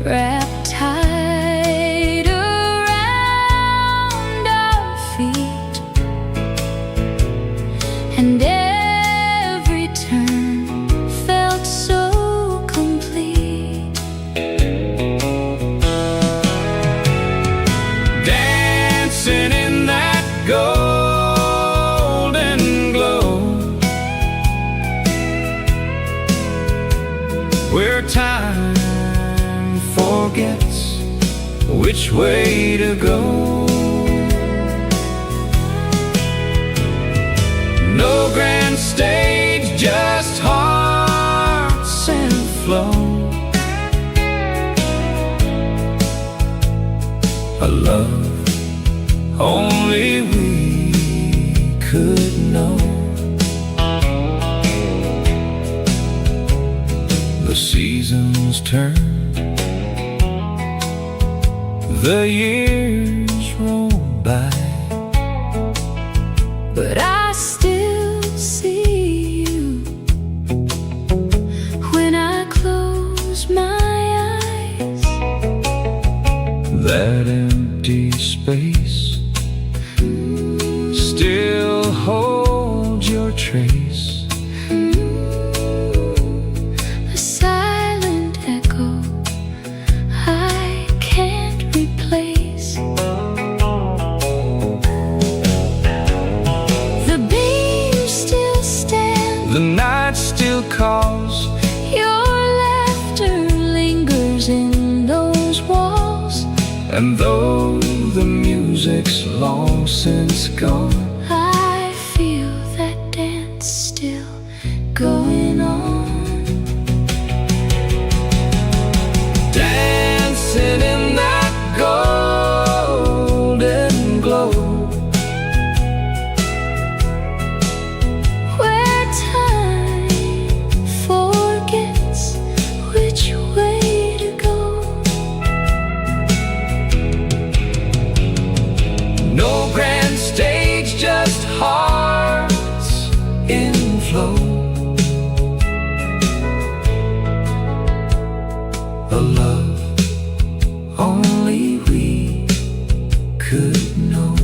wrapped tight around our feet, and every turn felt so complete. Dancing in that golden glow, where time forgets which way to go. No grand stage, just hearts and flow. The years roll by, but I still see you when I close my eyes. That empty space still holds your trace. A silent echo I can't replace. The beam still stands, The night still calls. your laughter lingers in those walls. And though the music's long since gone, I feel that dance still going on. dancing in that golden glow, Where time forgets which way to go. no grand stage, just hearts in flow. A love only we could know.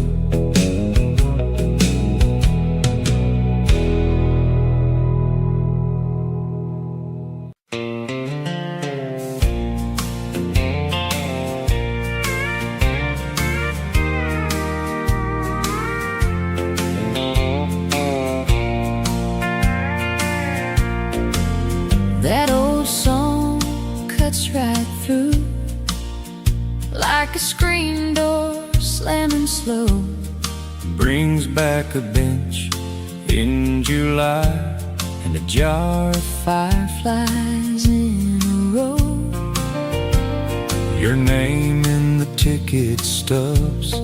That old song cuts right through like a screen door slamming slow. Brings back a bench in July and a jar of Fireflies in a row. your name in the ticket stubs.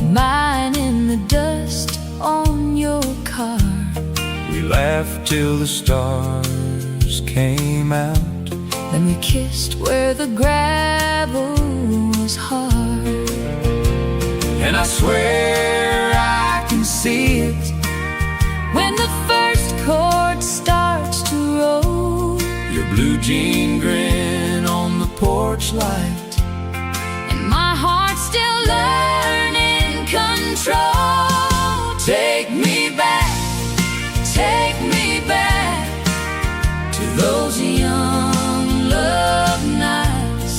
Mine in the dust on your car. We laughed till the stars came out. Then we kissed where the gravel was hard. And I swear I can see it When the first chord starts to roll, your blue jean grin on the porch light. and my heart still learning control. Take me back to those young love nights.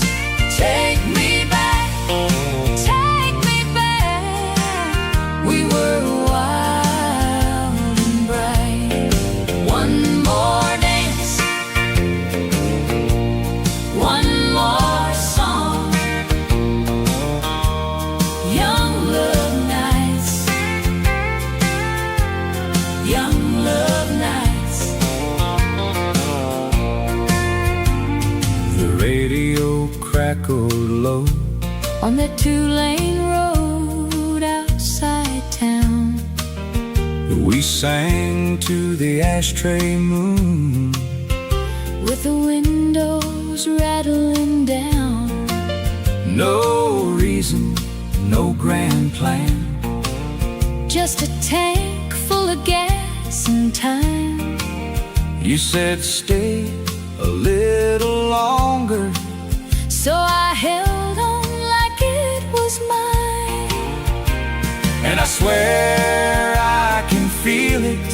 take me back. We were wild and bright. One more dance, one more song. Young love nights, young love nights. The radio crackled low On that two-lane road outside town, we sang to the ashtray moon. with the windows rattling down. No reason, no grand plan. Just a tank full of gas and time. You said stay a little longer. So I held on like it was mine. And I swear I can feel it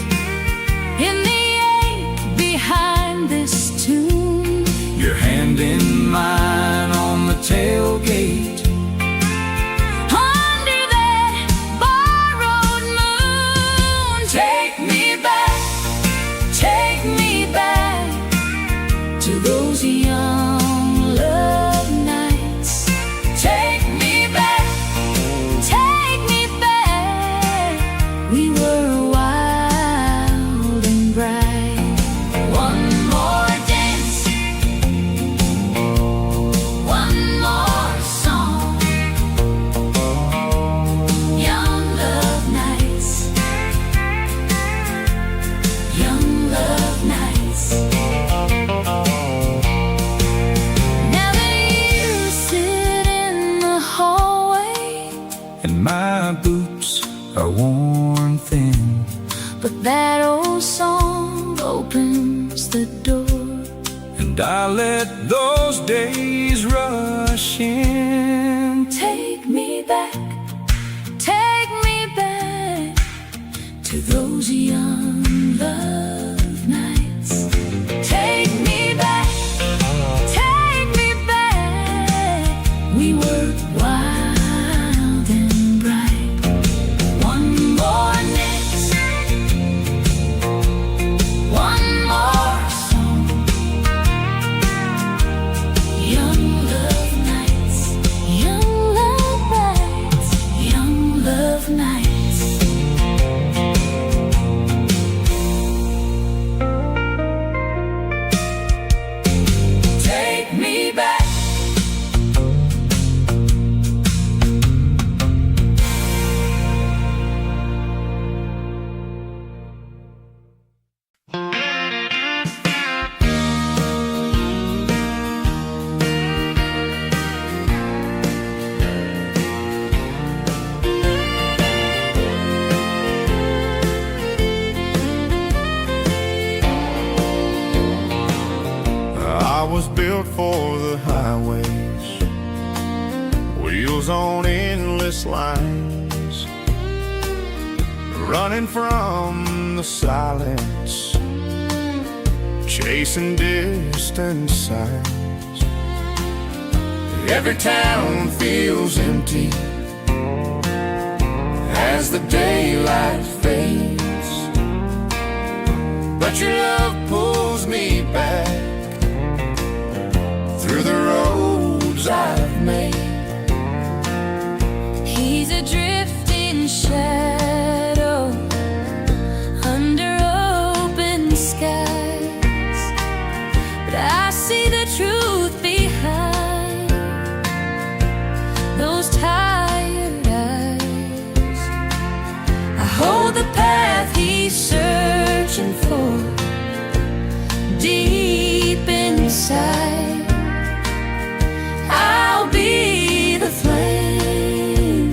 In the ache behind this tune, your hand in mine on the tailgate. under that borrowed moon. Take me back to those young love nights. Take me back. We were wild and bright. One more dance, one more song. Young love nights, young love nights. Now the years sit in the hall but that old song opens the door. And I let those days rush in. Take me back to those young love nights. Take me back, we were wild and bright. One more night, one more song. Young love nights, young love nights, young love nights. Take me back. I was built for the highways, wheels on endless lines, running from the silence, chasing distant signs. Every town feels empty as the daylight fades, but your love pulls me back through the roads I've made. He's a drifting shadow under open skies, but I see the truth behind those tired eyes. I hold the path he's searching for deep inside. I'll be the flame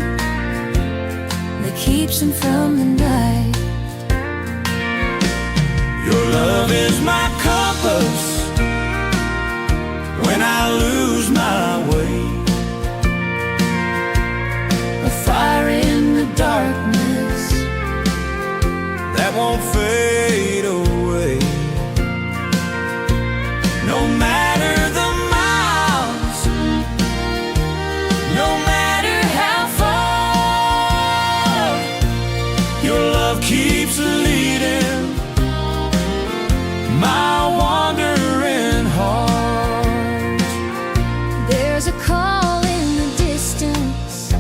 that keeps him from the night. Your love is my compass when I lose my way, A fire in the darkness that won't fade away. No matter the miles, no matter how far, your love keeps leading my wandering heart. There's a call in the distance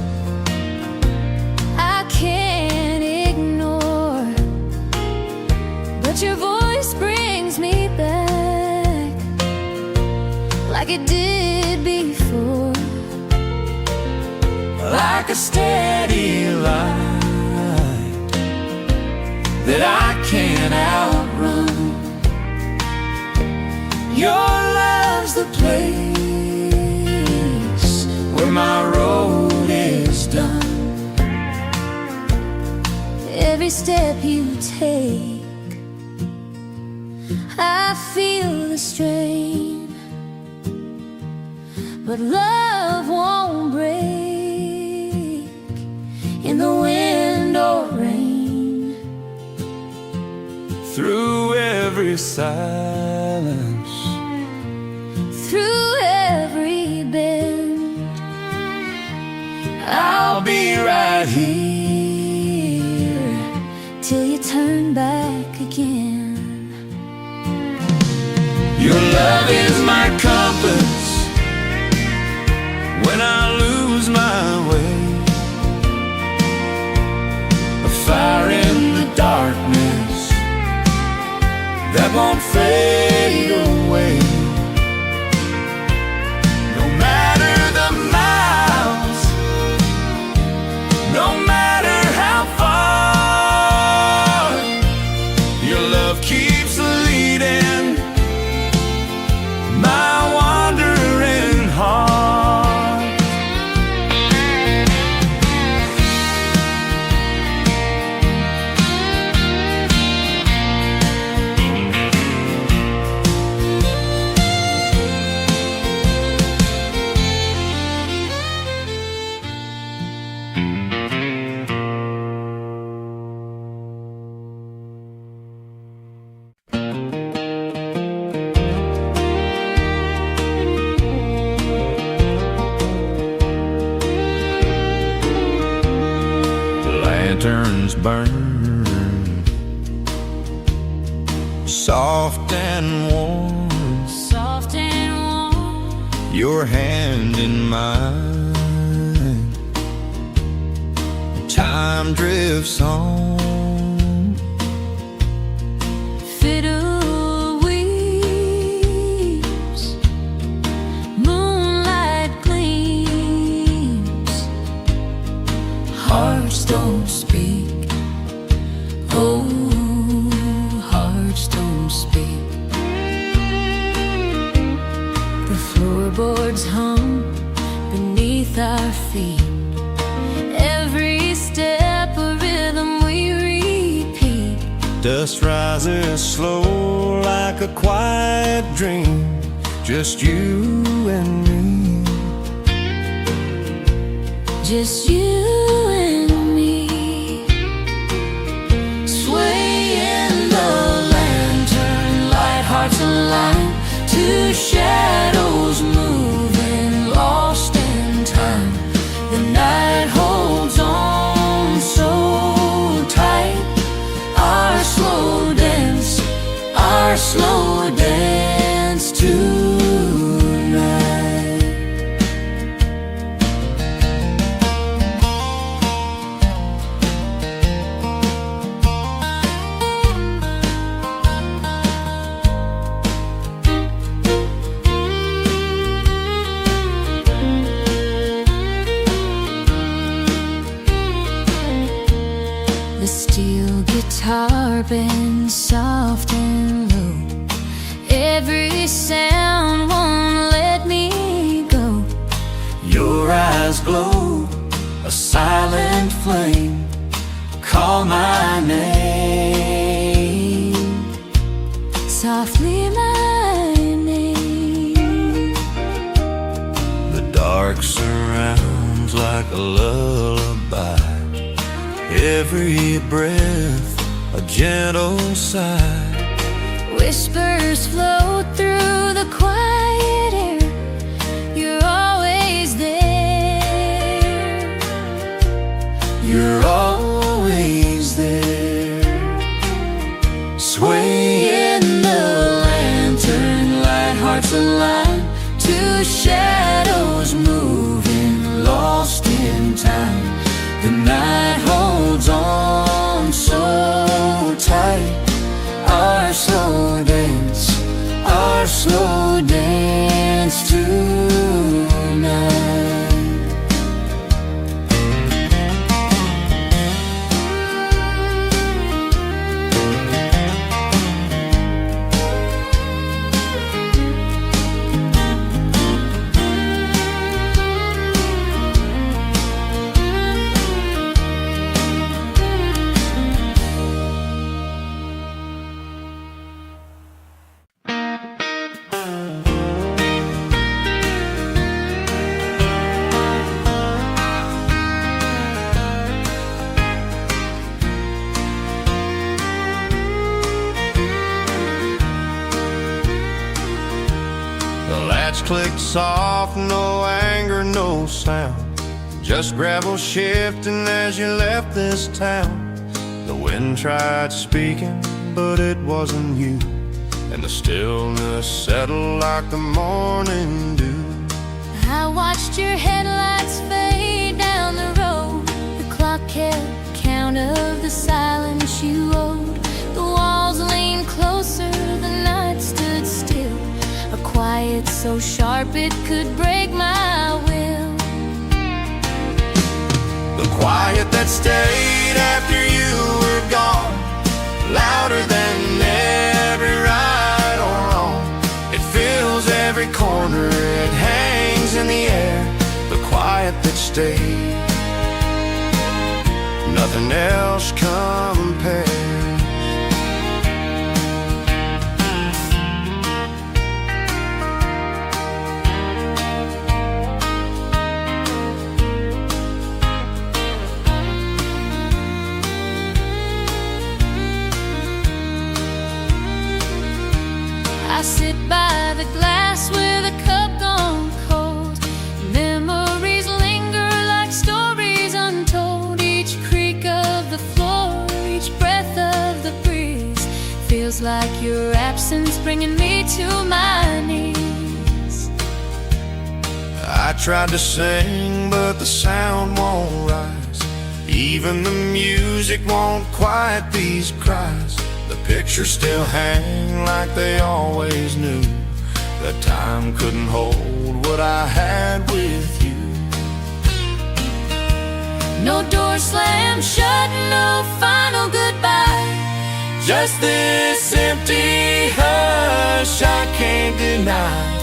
I can't ignore, but your voice brings me back like it did before. Like a steady light that I can't outrun. Your love's the place where my road is done. Every step you take, I feel the strain, but love won't break in the wind or rain. Through every silence, Through every bend, I'll be right here till you turn back again. Your love is my compass when I lose my way. A fire in the darkness that won't fade away. No matter the miles, no matter how far, your love keeps leading my wandering heart. burn, soft and warm, soft and warm, your hand in mine. Time drifts on, fiddle weeps, moonlight gleams, hearts don't speak. Oh, hearts don't speak. The floorboards hum beneath our feet. Every step a rhythm we repeat. Dust rises slow like a quiet dream, just you and me, Just you and me. Sway in the lantern light, hearts align. Two shadows moving, lost in time. The night holds on so tight. Our slow dance tonight. The steel guitar bends soft and low. Every sound won't let me go. your eyes glow, a silent flame. Call my name, Softly my name. the dark surrounds like a lullaby. Every breath a gentle sigh. Whispers float through the quiet air. You're always there. You're always there. Sway In the lantern light, hearts align. Two shadows moving, lost in time. the night holds on so tight. Our slow dance tonight. The latch clicked soft, no anger, no sound. Just gravel shifting as you left this town. The wind tried speaking, but it wasn't you. And the stillness settled like the morning dew. I watched your headlights fade down the road. The clock kept count of the silence you owed. The walls leaned closer, the night stood still. A quiet so sharp it could break my will. The quiet that stayed after you were gone, louder than every right or wrong. It fills every corner, it hangs in the air. The quiet that stayed, nothing else compares. I sit by the glass with a cup gone cold. Memories linger like stories untold. Each creak of the floor feels like your absence bringing me to my knees. I tried to sing, but the sound won't rise. Even the music won't quiet these cries. The pictures still hang like they always knew that time couldn't hold what I had with you. No door slammed shut, no final goodbye. Just this empty hush I can't deny.